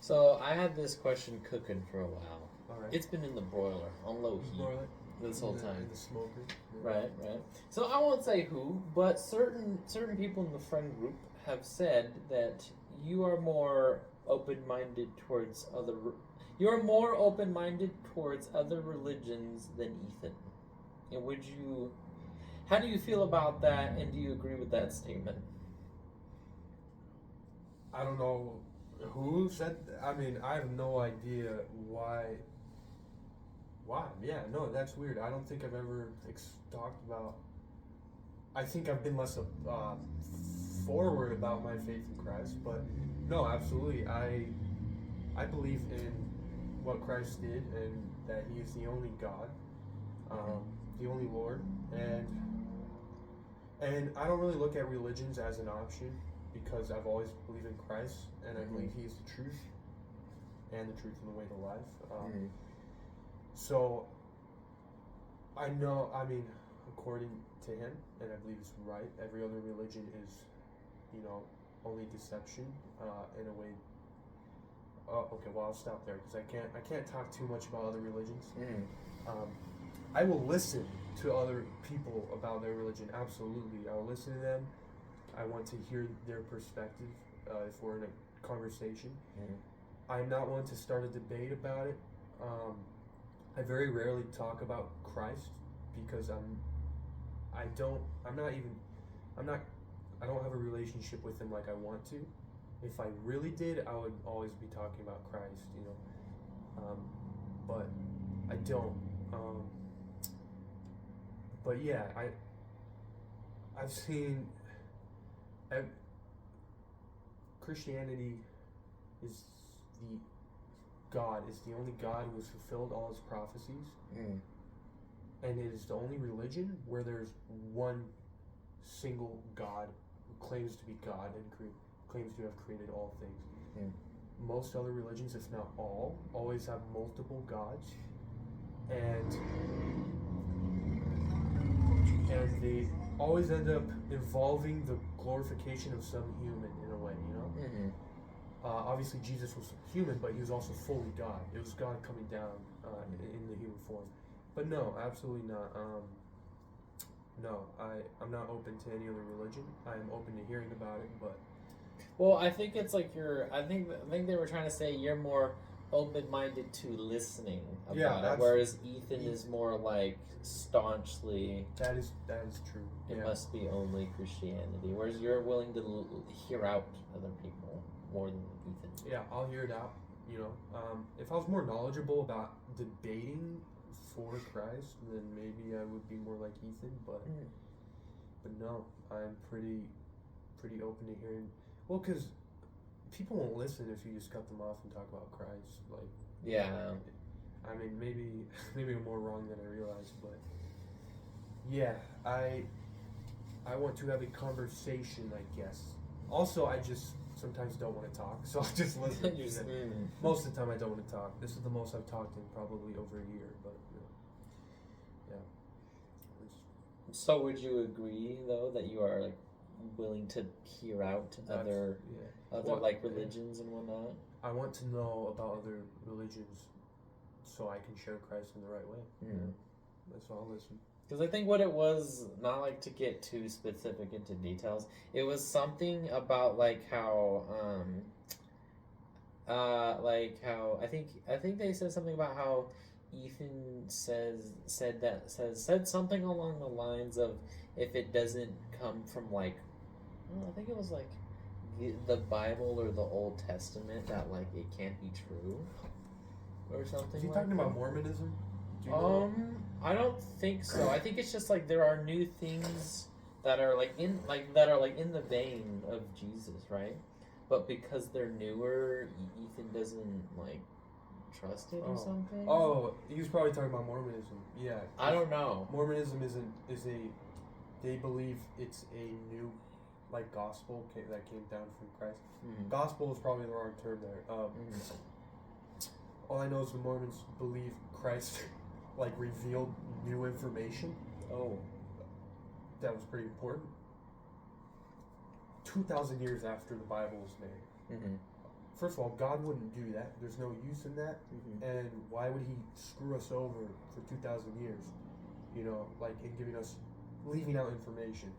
Speaker 1: So I had this question cooking for a while.
Speaker 2: All right.
Speaker 1: It's been in the broiler on low heat this whole time.
Speaker 2: In the smoker. Yeah.
Speaker 1: Right. So I won't say who, but certain people in the friend group have said that you are more open-minded towards other. You're more open-minded towards other religions than Ethan. And how do you feel about that? And do you agree with that statement?
Speaker 2: I don't know who said. I mean, I have no idea why. Why? Yeah, no, that's weird. I don't think I've ever talked about. I think I've been less forward about my faith in Christ, but no, absolutely. I believe in what Christ did and that He is the only God, the only Lord, and I don't really look at religions as an option because I've always believed in Christ and I believe He is the truth and the truth and the way to life. So I know, I mean, according to Him, and I believe it's right, every other religion is, only deception in a way. Okay, well I'll stop there because I can't talk too much about other religions. I will listen to other people about their religion. Absolutely, I'll listen to them. I want to hear their perspective if we're in a conversation. I'm not one to start a debate about it. I very rarely talk about Christ because I don't have a relationship with Him like I want to. If I really did, I would always be talking about Christ, but I don't. But yeah, I've seen Christianity is the only God who has fulfilled all His prophecies, and it is the only religion where there's one single God who claims to be God and claims to have created all things. Most other religions, if not all, always have multiple gods, and they always end up involving the glorification of some human in a way, Obviously, Jesus was human, but He was also fully God. It was God coming down in the human form. But no, absolutely not. No, I'm not open to any other religion. I'm open to hearing about it, but.
Speaker 1: Well, I think it's like I think they were trying to say you're more open-minded to listening about it, whereas Ethan is more like staunchly.
Speaker 2: That is true.
Speaker 1: It must be only Christianity, whereas you're willing to hear out other people more than Ethan.
Speaker 2: Yeah, I'll hear it out. If I was more knowledgeable about debating for Christ, then maybe I would be more like Ethan. But no, I'm pretty open to hearing. Well, because people won't listen if you just cut them off and talk about Christ. I mean, maybe I'm more wrong than I realize, but yeah, I want to have a conversation, I guess. Also, I just sometimes don't want to talk, so I'll just listen. Most of the time, I don't want to talk. This is the most I've talked in probably over a year, but yeah.
Speaker 1: So, would you agree though that you are like willing to hear out other religions and whatnot?
Speaker 2: I want to know about other religions so I can share Christ in the right way. That's all. I'll listen.
Speaker 1: Because I think what it was, not like to get too specific into details, it was something about how I think they said something about how Ethan said something along the lines of if it doesn't come from I think it was the Bible or the Old Testament that it can't be true or something.
Speaker 2: Is he talking about Mormonism? Do you know?
Speaker 1: I don't think so. I think it's just there are new things that are in the vein of Jesus, right? But because they're newer, Ethan doesn't trust it or something.
Speaker 2: Oh, he was probably talking about Mormonism. Yeah.
Speaker 1: I don't know.
Speaker 2: Mormonism they believe it's a new gospel that came down from Christ. Gospel is probably the wrong term there. All I know is the Mormons believe Christ revealed new information.
Speaker 1: Oh,
Speaker 2: that was pretty important. 2,000 years after the Bible was made. First of all, God wouldn't do that. There's no use in that. And why would He screw us over for 2,000 years? In leaving out information.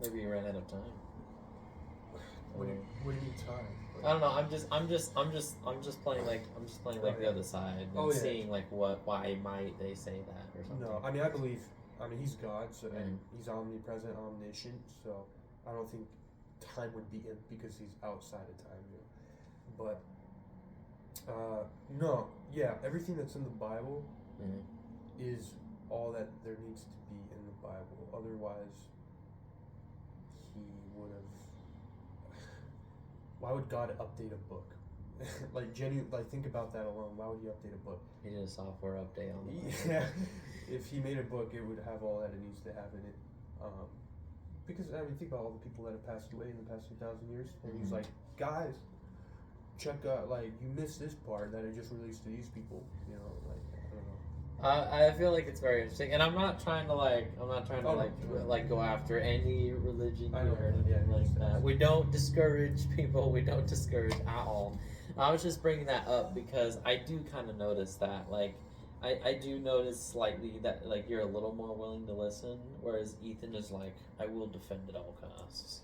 Speaker 1: Maybe you ran out of time.
Speaker 2: What do you mean time?
Speaker 1: I don't know. I'm just playing the other side and seeing why might they say that or something.
Speaker 2: No, I mean He's God, so and He's omnipresent, omniscient. So I don't think time would be in because he's outside of time, But no, yeah, everything that's in the Bible
Speaker 1: Mhm.
Speaker 2: is all that there needs to be in the Bible. Otherwise, he would have. Why would God update a book? Think about that alone. Why would he update a book?
Speaker 1: He did a software update on the
Speaker 2: Yeah, if he made a book, it would have all that it needs to have in it. Because think about all the people that have passed away in the past 2,000 years, and he's like, guys, check out, you missed this part that I just released to these people. I don't know.
Speaker 1: I feel like it's very interesting, and I'm not trying to go after any religion
Speaker 2: I know,
Speaker 1: or anything
Speaker 2: yeah,
Speaker 1: like that. We don't discourage people. We don't discourage at all. I was just bringing that up because I do kind of notice that, I do notice slightly that, you're a little more willing to listen, whereas Ethan is like, I will defend at all costs.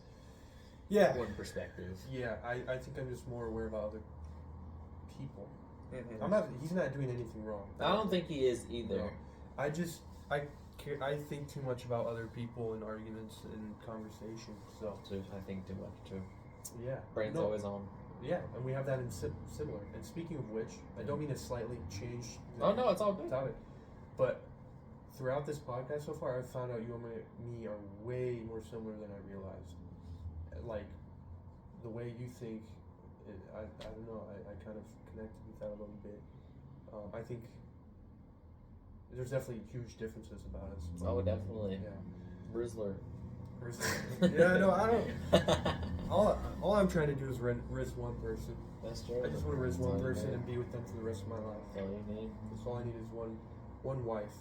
Speaker 2: Yeah.
Speaker 1: One perspective.
Speaker 2: Yeah, I think I'm just more aware about other people.
Speaker 1: Mm-hmm.
Speaker 2: He's not doing anything wrong.
Speaker 1: I don't think he is either.
Speaker 2: No. I think too much about other people and arguments and conversations. So
Speaker 1: I think too much too.
Speaker 2: Yeah.
Speaker 1: Brain's always on.
Speaker 2: Yeah, and we have that in similar. And speaking of which, I don't mean to slightly change.
Speaker 1: Oh no, it's all good.
Speaker 2: Topic, but throughout this podcast so far, I've found out you and me are way more similar than I realized. The way you think, I don't know. I kind of connected with that a little bit. I think there's definitely huge differences about us.
Speaker 1: Oh, definitely.
Speaker 2: Yeah.
Speaker 1: Rizzler.
Speaker 2: Yeah, no, I don't. All I'm trying to do is risk one person.
Speaker 1: That's true.
Speaker 2: I just want to risk one person and be with them for the rest of my life.
Speaker 1: That's all you need.
Speaker 2: That's all I need is one wife,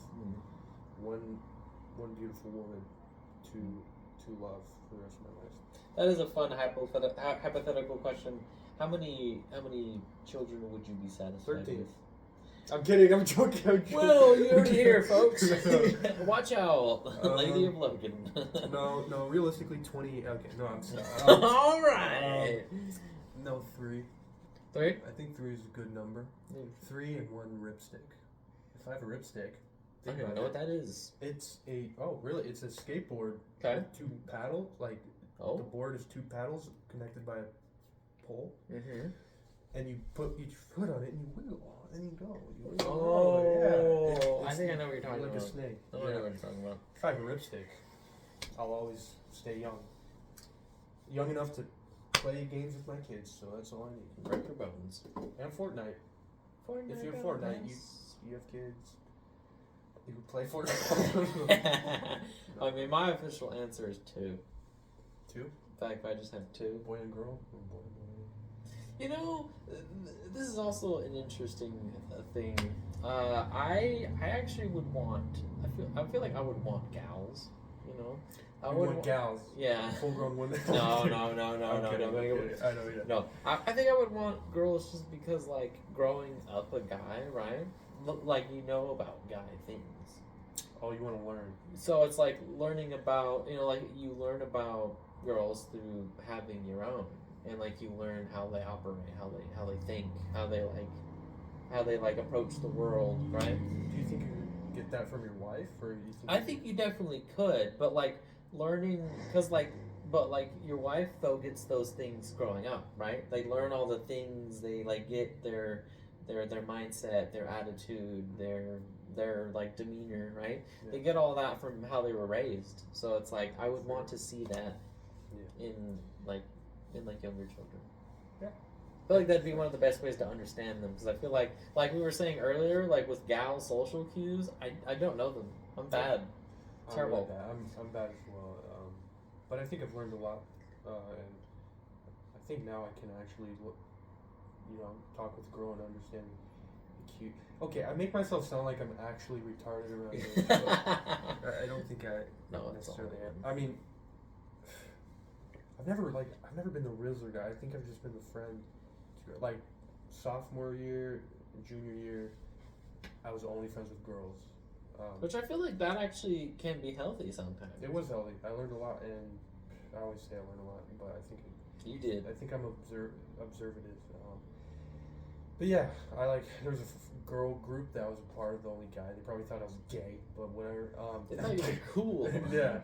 Speaker 2: one beautiful woman to love for the rest of my life.
Speaker 1: That is a fun hypothetical question. How many children would you be satisfied
Speaker 2: 13.
Speaker 1: with?
Speaker 2: I'm kidding. I'm joking.
Speaker 1: Well, you heard it here, folks. Watch out, Lady of Logan.
Speaker 2: No. Realistically, 20. Okay, no, I'm sorry.
Speaker 1: All right.
Speaker 2: No, 3.
Speaker 1: 3?
Speaker 2: I think 3 is a good number. 3 and 1 ripstick. If I have a ripstick,
Speaker 1: I don't even know what that is.
Speaker 2: It's really? It's a skateboard.
Speaker 1: Okay.
Speaker 2: With 2 paddles. The board is 2 paddles connected by a pole.
Speaker 1: Mm-hmm.
Speaker 2: And you put each foot on it and you wiggle. And you go.
Speaker 1: Yeah. I think I know what you're talking about.
Speaker 2: Like a snake.
Speaker 1: I know what you're talking about.
Speaker 2: If I have a ripstick, I'll always stay young. Young enough to play games with my kids, so that's all I need.
Speaker 1: Break your bones.
Speaker 2: And Fortnite. If you have Fortnite, you have kids. You can play Fortnite.
Speaker 1: I mean, my official answer is 2.
Speaker 2: 2?
Speaker 1: In fact, I just have 2.
Speaker 2: Boy and girl? Or boy and boy?
Speaker 1: You know, this is also an interesting thing. I actually would want. I feel like I would want gals. You know, I
Speaker 2: would want gals.
Speaker 1: Yeah.
Speaker 2: Full-grown women.
Speaker 1: No.
Speaker 2: I know you don't.
Speaker 1: No, I think I would want girls just because, growing up a guy, right? About guy things.
Speaker 2: Oh, you want to learn.
Speaker 1: So it's learning about, you learn about girls through having your own. And you learn how they operate, how they think, how they approach the world, right?
Speaker 2: Do you think you could get that from your wife, or you think?
Speaker 1: I think you definitely could, but learning, but your wife though gets those things growing up, right? They learn all the things, they get their mindset, their attitude, their demeanor, right?
Speaker 2: Yeah.
Speaker 1: They get all that from how they were raised. So it's I would want to see that in younger children.
Speaker 2: Yeah.
Speaker 1: I feel like that'd be one of the best ways to understand them, because I feel like we were saying earlier, with gal social cues, I don't know them. I'm bad. Terrible.
Speaker 2: Really bad. I'm bad as well. But I think I've learned a lot, and I think now I can actually talk with a girl and understand the cute. Okay, I make myself sound like I'm actually retarded around this, but I don't think I necessarily am. I mean, I've never been the Rizzler guy. I think I've just been the friend. Sophomore year, junior year, I was only friends with girls.
Speaker 1: Which I feel like that actually can be healthy sometimes.
Speaker 2: It was healthy. I learned a lot, and I always say I learned a lot, but I think
Speaker 1: you did.
Speaker 2: I think I'm observative. But yeah, there was a girl group that I was a part of, the only guy. They probably thought I was gay, but whatever.
Speaker 1: They thought you were cool.
Speaker 2: Yeah.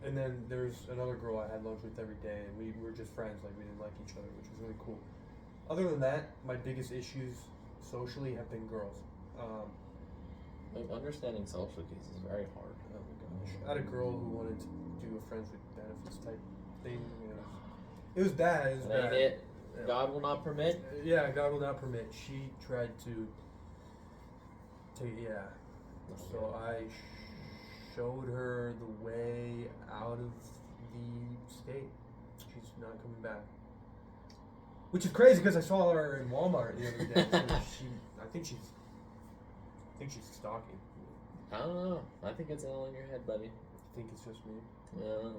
Speaker 2: And then there's another girl I had lunch with every day, and we were just friends. Like we didn't like each other, which was really cool. Other than that, my biggest issues socially have been girls.
Speaker 1: Like, understanding social cues is very hard. Oh my gosh.
Speaker 2: I had a girl who wanted to do a friends with benefits type thing. It was bad. It was
Speaker 1: That ain't
Speaker 2: bad.
Speaker 1: it. God will not permit.
Speaker 2: Yeah, God will not permit. She tried to take. Yeah. So I showed her the way out of the state. She's not coming back. Which is crazy because I saw her in Walmart the other day. So I think she's stalking.
Speaker 1: I don't know. I think it's all in your head, buddy.
Speaker 2: I think it's just me.
Speaker 1: Yeah.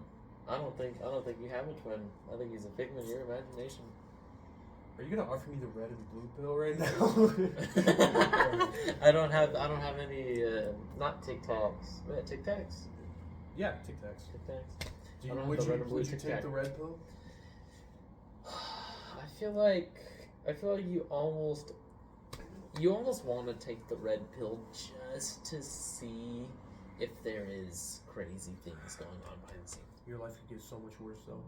Speaker 1: I don't think you have a twin. I think he's a figment of your imagination.
Speaker 2: Are you gonna offer me the red and blue pill right now?
Speaker 1: I don't have any not Tic Tacs. Tic Tacs.
Speaker 2: Yeah, Tic Tacs.
Speaker 1: Tic Tacs.
Speaker 2: Do
Speaker 1: I don't have
Speaker 2: would
Speaker 1: the
Speaker 2: you,
Speaker 1: red and blue
Speaker 2: would you
Speaker 1: Tic
Speaker 2: take
Speaker 1: Tac.
Speaker 2: the red pill?
Speaker 1: I feel like you almost want to take the red pill just to see if there is crazy things going on behind the scenes.
Speaker 2: Your life could get so much worse though.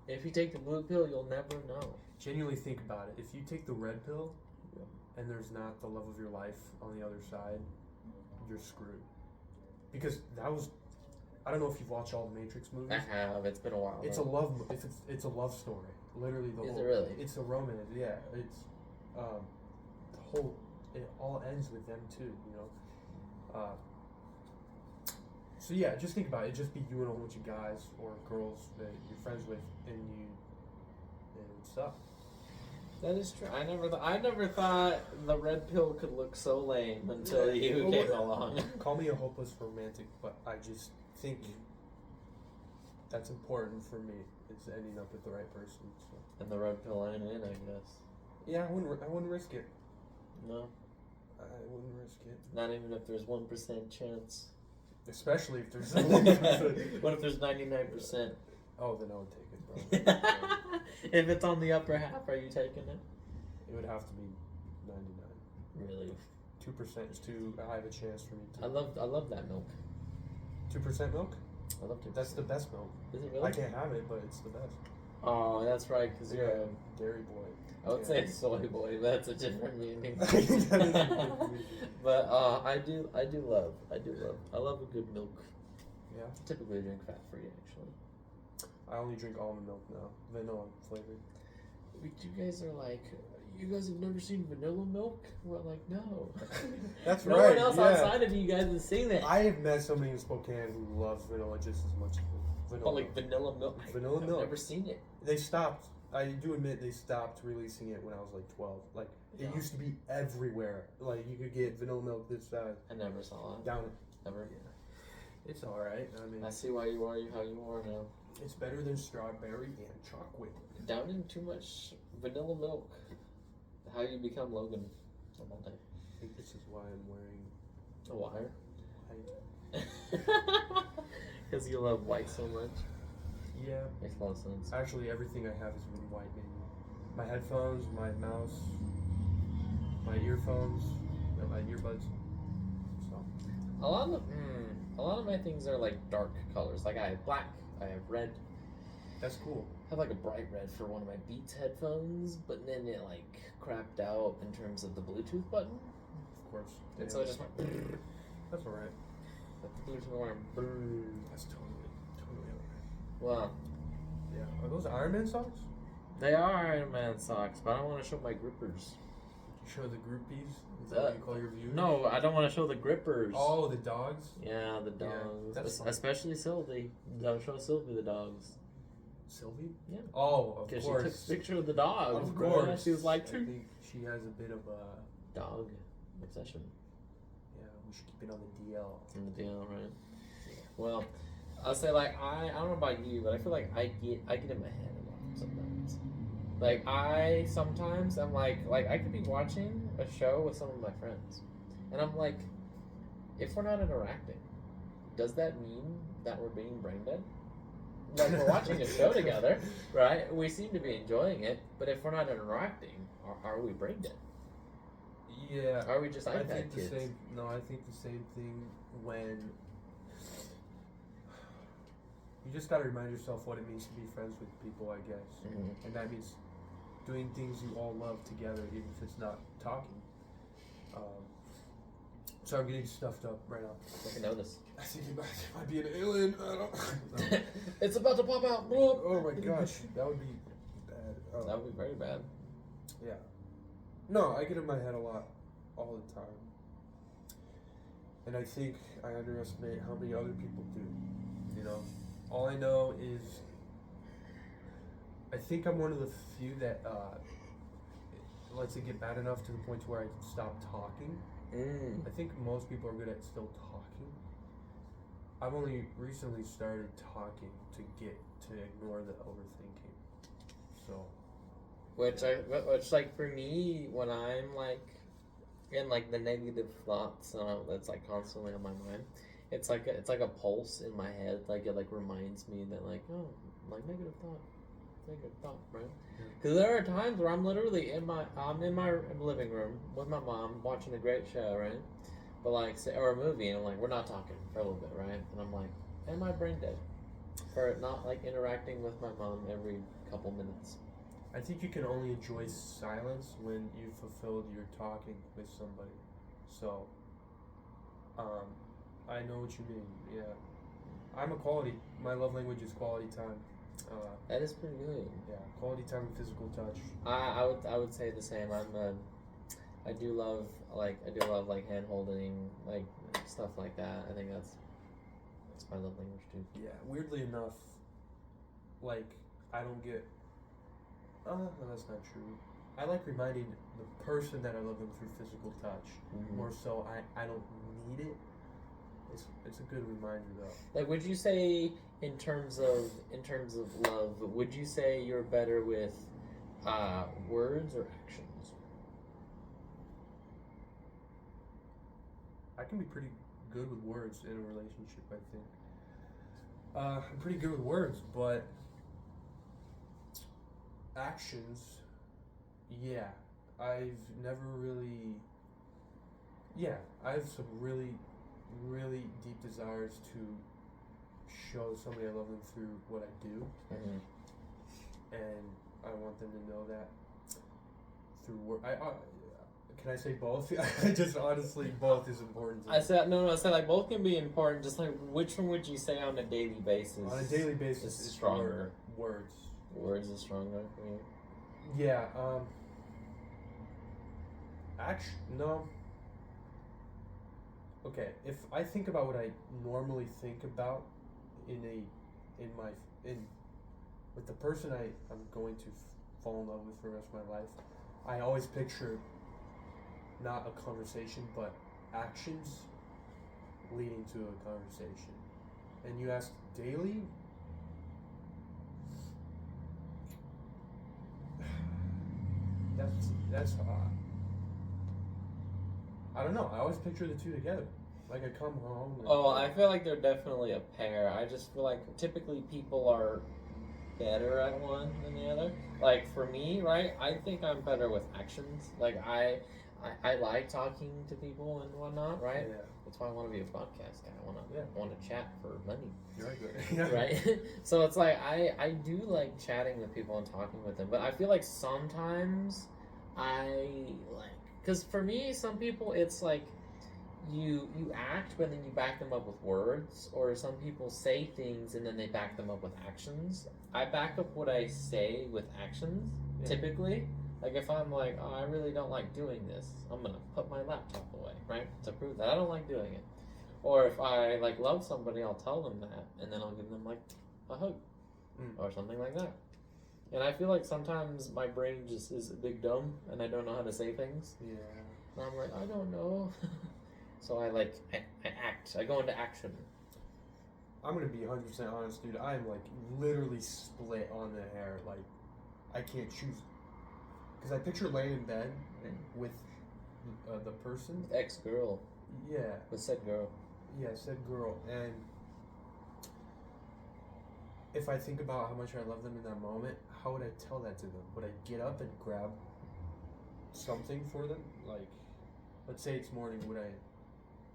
Speaker 1: If you take the blue pill, you'll never know.
Speaker 2: Genuinely think about it. If you take the red pill and there's not the love of your life on the other side, you're screwed. Because that was, I don't know if you've watched all the Matrix movies.
Speaker 1: I have. It's been a while.
Speaker 2: It's a love. It's a love story. Literally the
Speaker 1: Is
Speaker 2: whole.
Speaker 1: it really?
Speaker 2: It's a romance. Yeah. It's the whole. It all ends with them too. You know. So yeah, just think about it. It'd just be you and a whole bunch of guys or girls that you're friends with, and it would suck.
Speaker 1: That is true. I never thought the red pill could look so lame until you came along.
Speaker 2: Call me a hopeless romantic, but I just think that's important for me. Is ending up with the right person. So.
Speaker 1: And the red pill ain't in, I guess.
Speaker 2: Yeah, I wouldn't risk it.
Speaker 1: No.
Speaker 2: I wouldn't risk it.
Speaker 1: Not even if there's 1% chance.
Speaker 2: Especially if there's.
Speaker 1: What if there's 99%?
Speaker 2: Oh, then I would take it, bro.
Speaker 1: If it's on the upper half, are you taking it?
Speaker 2: It would have to be 99.
Speaker 1: Really?
Speaker 2: 2% is too high of a chance for me to.
Speaker 1: I love that milk.
Speaker 2: 2% milk?
Speaker 1: I love 2%.
Speaker 2: That's the best milk.
Speaker 1: Is it really?
Speaker 2: I can't have it, but it's the best.
Speaker 1: Oh, that's right, because you're a
Speaker 2: dairy boy.
Speaker 1: I would say soy boy, but that's a different meaning.
Speaker 2: That is a different meaning.
Speaker 1: But I love a good milk.
Speaker 2: Yeah.
Speaker 1: I typically drink fat free, actually.
Speaker 2: I only drink almond milk now, vanilla flavored.
Speaker 1: You guys are like, you guys have never seen vanilla milk? We're like, no.
Speaker 2: That's
Speaker 1: no
Speaker 2: right.
Speaker 1: one else
Speaker 2: yeah.
Speaker 1: outside of you guys has seen that.
Speaker 2: I have met somebody in Spokane who loves vanilla just as much as vanilla.
Speaker 1: But like vanilla milk,
Speaker 2: Vanilla
Speaker 1: I've
Speaker 2: milk.
Speaker 1: never seen it.
Speaker 2: They stopped. I do admit they stopped releasing it when I was like 12. Like it used to be everywhere. Like you could get vanilla milk this size.
Speaker 1: I never saw it.
Speaker 2: Down.
Speaker 1: Never.
Speaker 2: Yeah. It's all right. I mean,
Speaker 1: I see why you are how you are now.
Speaker 2: it's better than strawberry and chocolate.
Speaker 1: Downing too much vanilla milk. How you become Logan Labonte.
Speaker 2: I think this is why I'm wearing
Speaker 1: A wire.
Speaker 2: white.
Speaker 1: Because you love white so much.
Speaker 2: Yeah.
Speaker 1: Makes a lot of sense.
Speaker 2: Actually, everything I have is in white, baby. My headphones, my mouse, my earphones, my earbuds. So.
Speaker 1: A lot of my things are like dark colors. Like I have black, I have red.
Speaker 2: That's cool.
Speaker 1: I have like a bright red for one of my Beats headphones, but then it like crapped out in terms of the Bluetooth button.
Speaker 2: Of course.
Speaker 1: And so it just went.
Speaker 2: That's alright.
Speaker 1: The Bluetooth went.
Speaker 2: That's totally alright.
Speaker 1: Well,
Speaker 2: Yeah. Are those Iron Man socks?
Speaker 1: they are Iron Man socks, but I don't want to show my grippers.
Speaker 2: You show the groupies? Is that what you call your viewers?
Speaker 1: No, I don't want to show the grippers.
Speaker 2: Oh, the dogs?
Speaker 1: Yeah, the dogs.
Speaker 2: that's fine.
Speaker 1: Especially Sylvie. I'll show Sylvie the dogs.
Speaker 2: Sylvie?
Speaker 1: Yeah.
Speaker 2: Oh, of
Speaker 1: Because
Speaker 2: course.
Speaker 1: she took a picture of the dogs.
Speaker 2: Of
Speaker 1: bro.
Speaker 2: course.
Speaker 1: She was like,
Speaker 2: I think she has a bit of a...
Speaker 1: dog obsession.
Speaker 2: Yeah, we should keep it on the DL.
Speaker 1: In the deal, right? Well, I'll say like I don't know about you, but I feel like I get in my head a lot sometimes. Like I'm like I could be watching a show with some of my friends, and I'm like, if we're not interacting, does that mean that we're being brain dead? Like we're watching a show together, right? We seem to be enjoying it, but if we're not interacting, are we brain dead?
Speaker 2: Yeah.
Speaker 1: Are we just
Speaker 2: I
Speaker 1: iPad
Speaker 2: think
Speaker 1: kids?
Speaker 2: I think the same thing when you just gotta remind yourself what it means to be friends with people, I guess.
Speaker 1: Mm-hmm.
Speaker 2: And that means doing things you all love together, even if it's not talking. So I'm getting stuffed up right now.
Speaker 1: I can notice.
Speaker 2: I think it might be an alien. I don't. No.
Speaker 1: It's about to pop out.
Speaker 2: Oh my gosh, that would be bad.
Speaker 1: That would be very bad.
Speaker 2: Yeah. No, I get in my head a lot, all the time. And I think I underestimate how many other people do. You know, all I know is I think I'm one of the few that lets it get bad enough to the point to where I can stop talking. I think most people are good at still talking. I've only recently started talking to ignore the overthinking. So,
Speaker 1: which like for me, when I'm like in like the negative thoughts that's like constantly on my mind, it's like a pulse in my head. Like it like reminds me that like, oh, like negative thought, right? Because there are times where I'm literally in my living room with my mom watching a great show, right? But like, or a movie, and I'm like, we're not talking for a little bit, right? And I'm like, am my brain dead for not like interacting with my mom every couple minutes?
Speaker 2: I think you can only enjoy silence when you've fulfilled your talking with somebody. So, I know what you mean. Yeah, my love language is quality time.
Speaker 1: That is pretty good.
Speaker 2: Yeah, quality time and physical touch.
Speaker 1: I would say the same. I do love hand holding, like stuff like that. I think that's my love language too.
Speaker 2: Yeah, weirdly enough, like I don't get. No, that's not true. I like reminding the person that I love them through physical touch.
Speaker 1: Mm-hmm.
Speaker 2: More so, I don't need it. It's a good reminder though.
Speaker 1: Like, would you say in terms of love, would you say you're better with words or actions?
Speaker 2: I can be pretty good with words in a relationship, I think. I'm pretty good with words, but actions, yeah. I've never really. Yeah, I have some really, really deep desires to show somebody I love them through what I do.
Speaker 1: Mm-hmm.
Speaker 2: And I want them to know that through work. Can I say both? I just honestly, both is important.
Speaker 1: I said like both can be important. Just like which one would you say on a daily basis?
Speaker 2: On a daily basis,
Speaker 1: is stronger.
Speaker 2: Words.
Speaker 1: Words is stronger for you.
Speaker 2: Yeah. No. Okay, if I think about what I normally think about with the person I'm going to fall in love with for the rest of my life, I always picture not a conversation, but actions leading to a conversation. And you ask daily? That's I don't know. I always picture the two together. Like I come home.
Speaker 1: I feel like they're definitely a pair. I just feel like typically people are better at one than the other. Like for me, right? I think I'm better with actions. Like I like talking to people and whatnot, right?
Speaker 2: Yeah.
Speaker 1: That's why I want to be a podcast guy. I want to chat for money.
Speaker 2: You're good.
Speaker 1: Right? So it's like I do like chatting with people and talking with them, but I feel like sometimes because for me, some people it's like you act, but then you back them up with words, or some people say things and then they back them up with actions. I back up what I say with actions, typically. Like if I'm like, oh, I really don't like doing this, I'm gonna put my laptop away, right? To prove that I don't like doing it. Or if I like love somebody, I'll tell them that, and then I'll give them like a hug, or something like that. And I feel like sometimes my brain just is a big dumb, and I don't know how to say things.
Speaker 2: Yeah.
Speaker 1: And I'm like, I don't know. So I act. I go into action.
Speaker 2: I'm gonna be 100% honest, dude. I am like literally split on the hair. Like, I can't choose. Because I picture laying in bed with the person.
Speaker 1: With ex-girl.
Speaker 2: Yeah.
Speaker 1: With said girl.
Speaker 2: Yeah, said girl. And if I think about how much I love them in that moment, how would I tell that to them? Would I get up and grab something for them? Like, let's say it's morning, would I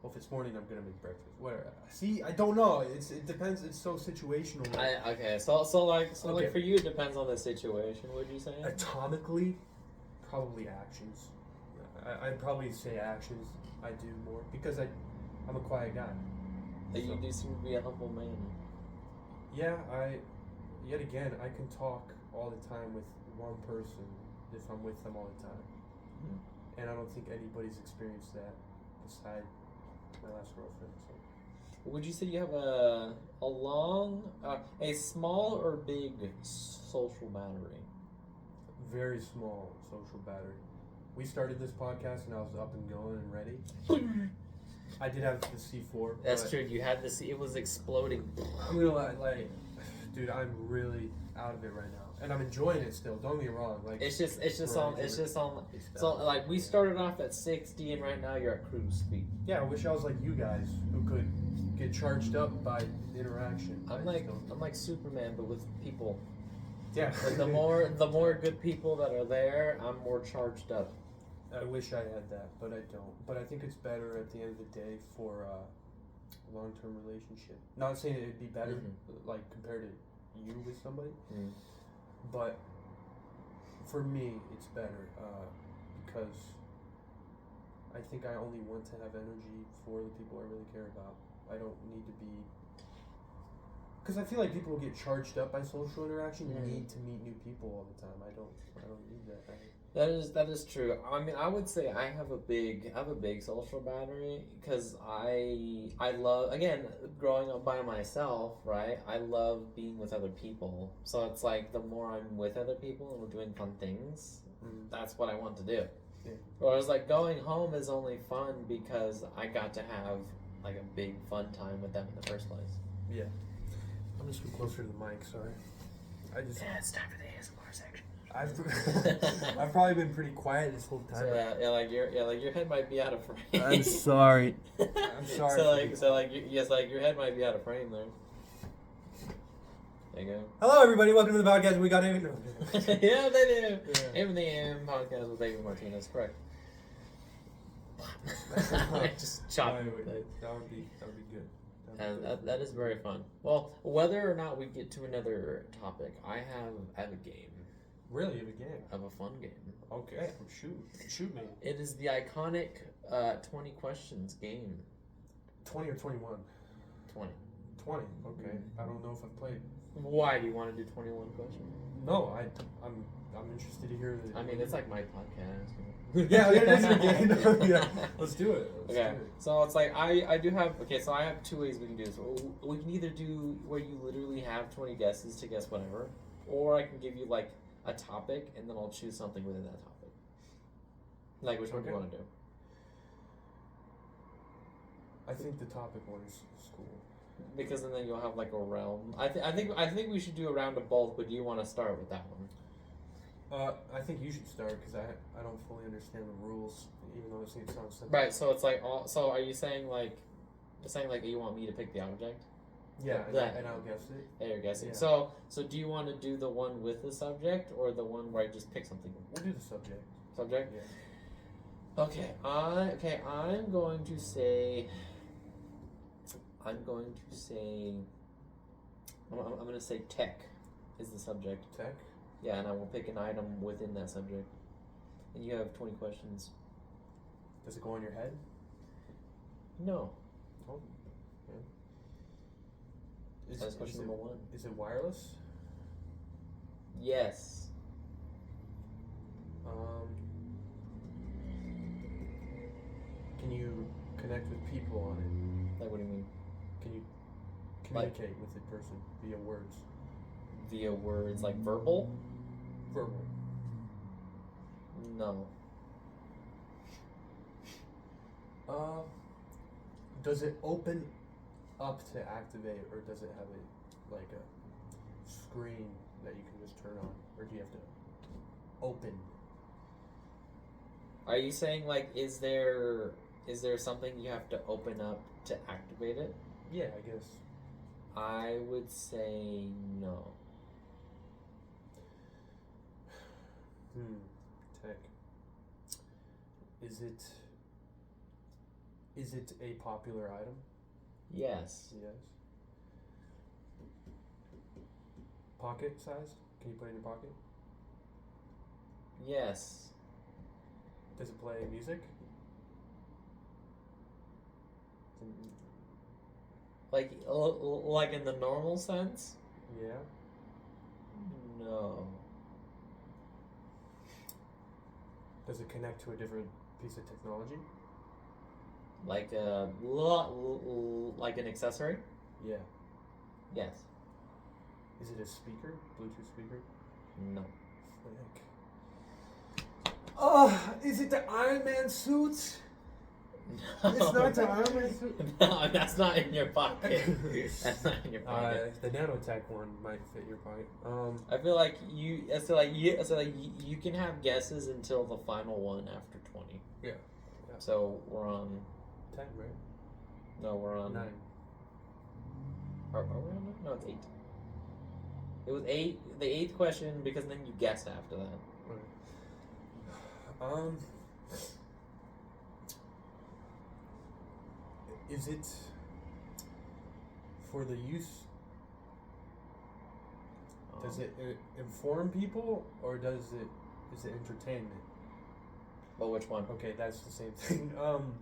Speaker 2: Well, if it's morning, I'm gonna make breakfast. Whatever. See, I don't know. It depends. It's so situational.
Speaker 1: Okay, like for you, it depends on the situation. Would you say?
Speaker 2: Atomically, probably actions. I'd probably say actions. I do more because I'm a quiet guy.
Speaker 1: You do seem to be a humble man.
Speaker 2: Yeah, yet again, I can talk all the time with one person if I'm with them all the time.
Speaker 1: Hmm.
Speaker 2: And I don't think anybody's experienced that beside my last girlfriend. So.
Speaker 1: Would you say you have a small or big social battery?
Speaker 2: Very small social battery. We started this podcast and I was up and going and ready. I did have the C4.
Speaker 1: That's true. You had this. It was exploding.
Speaker 2: I'm gonna dude, I'm really out of it right now, and I'm enjoying it still. Don't get me wrong. Like
Speaker 1: it's just on. So like we started off at 60, and right now you're at cruise speed.
Speaker 2: Yeah, I wish I was like you guys who could get charged up by interaction.
Speaker 1: I'm like Superman, but with people.
Speaker 2: Yeah.
Speaker 1: Like the more good people that are there, I'm more charged up.
Speaker 2: I wish I had that, but I don't. But I think it's better at the end of the day for a long-term relationship. Not saying it'd be better, like compared to you with somebody, but for me, it's better because I think I only want to have energy for the people I really care about. I don't need to be. Because I feel like people who get charged up by social interaction need to meet new people all the time. I don't need that.
Speaker 1: That is true. I mean, I would say I have a big social battery because I love, again, growing up by myself, right? I love being with other people. So it's like the more I'm with other people and we're doing fun things, that's what I want to do.
Speaker 2: Yeah.
Speaker 1: Whereas like going home is only fun because I got to have like a big fun time with them in the first place.
Speaker 2: Yeah. I'm just closer to the mic. Sorry.
Speaker 1: Yeah, it's time for the ASMR section.
Speaker 2: I've probably been pretty quiet this whole time.
Speaker 1: So your head might be out of frame.
Speaker 2: I'm sorry. I'm sorry.
Speaker 1: Your head might be out of frame there. There you go.
Speaker 2: Hello, everybody. Welcome to the podcast. We got Amy.
Speaker 1: Yeah, they do. Amy the M podcast with David Martinez. Correct. I just chopped it.
Speaker 2: That would be good.
Speaker 1: And that is very fun. Well, whether or not we get to another topic, I have a game.
Speaker 2: Really, you have a game?
Speaker 1: I have a fun game.
Speaker 2: Okay, shoot me.
Speaker 1: It is the iconic 20 questions game.
Speaker 2: 20 or 21?
Speaker 1: 20.
Speaker 2: 20. Okay. I don't know if I've played.
Speaker 1: Why do you want to do 21 questions?
Speaker 2: No, I'm interested to hear the.
Speaker 1: I mean, it's like my podcast.
Speaker 2: Yeah, it is a game. Yeah, let's do it.
Speaker 1: So it's like I do have. Okay, so I have two ways we can do this. We can either do where you literally have 20 guesses to guess whatever, or I can give you like a topic and then I'll choose something within that topic. Like which one do you want to do?
Speaker 2: I think the topic one is cool.
Speaker 1: Because then you'll have like a realm. I think we should do a round of both. But do you want to start with that one?
Speaker 2: I think you should start because I don't fully understand the rules, even though it sounds simple.
Speaker 1: Right. So it's like so. Are you saying like you want me to pick the object?
Speaker 2: Yeah, and I'll guess it.
Speaker 1: Yeah, you're guessing.
Speaker 2: Yeah.
Speaker 1: So do you want to do the one with the subject or the one where I just pick something?
Speaker 2: We'll do the subject.
Speaker 1: Subject.
Speaker 2: Yeah.
Speaker 1: Okay. I'm going to say. I'm going to say tech is the subject.
Speaker 2: Tech?
Speaker 1: Yeah, and I will pick an item within that subject. And you have 20 questions.
Speaker 2: Does it go on your head?
Speaker 1: No.
Speaker 2: Oh. Yeah.
Speaker 1: That's question number one.
Speaker 2: Is it wireless?
Speaker 1: Yes.
Speaker 2: Can you connect with people on it?
Speaker 1: Like, what do you mean?
Speaker 2: Can you communicate with the person via words?
Speaker 1: Via words, like verbal?
Speaker 2: Verbal.
Speaker 1: No.
Speaker 2: Does it open up to activate, or does it have a screen that you can just turn on, or do you have to open?
Speaker 1: Are you saying like is there something you have to open up to activate it?
Speaker 2: Yeah, I guess.
Speaker 1: I would say no.
Speaker 2: Tech. Is it Is it a popular item?
Speaker 1: Yes.
Speaker 2: Yes. Pocket sized? Can you put it in your pocket?
Speaker 1: Yes.
Speaker 2: Does it play music?
Speaker 1: Like in the normal sense?
Speaker 2: Yeah.
Speaker 1: No.
Speaker 2: Does it connect to a different piece of technology?
Speaker 1: Like like an accessory?
Speaker 2: Yeah.
Speaker 1: Yes.
Speaker 2: Is it a speaker? Bluetooth speaker?
Speaker 1: No.
Speaker 2: Frick. Is it the Iron Man suit?
Speaker 1: No.
Speaker 2: It's not the Iron Man suit.
Speaker 1: No, that's not in your pocket. That's not in your pocket.
Speaker 2: The nanotech one might fit your pocket.
Speaker 1: I feel like you can have guesses until the final one after 20.
Speaker 2: Yeah.
Speaker 1: So we're on
Speaker 2: 10, right?
Speaker 1: No, we're on
Speaker 2: 9.
Speaker 1: Are we on 9? No, it's 8. It was 8. The 8th question because then you guessed after that.
Speaker 2: Okay. Is it for the use? Does it inform people or is it entertainment?
Speaker 1: Well, which one?
Speaker 2: Okay, that's the same thing.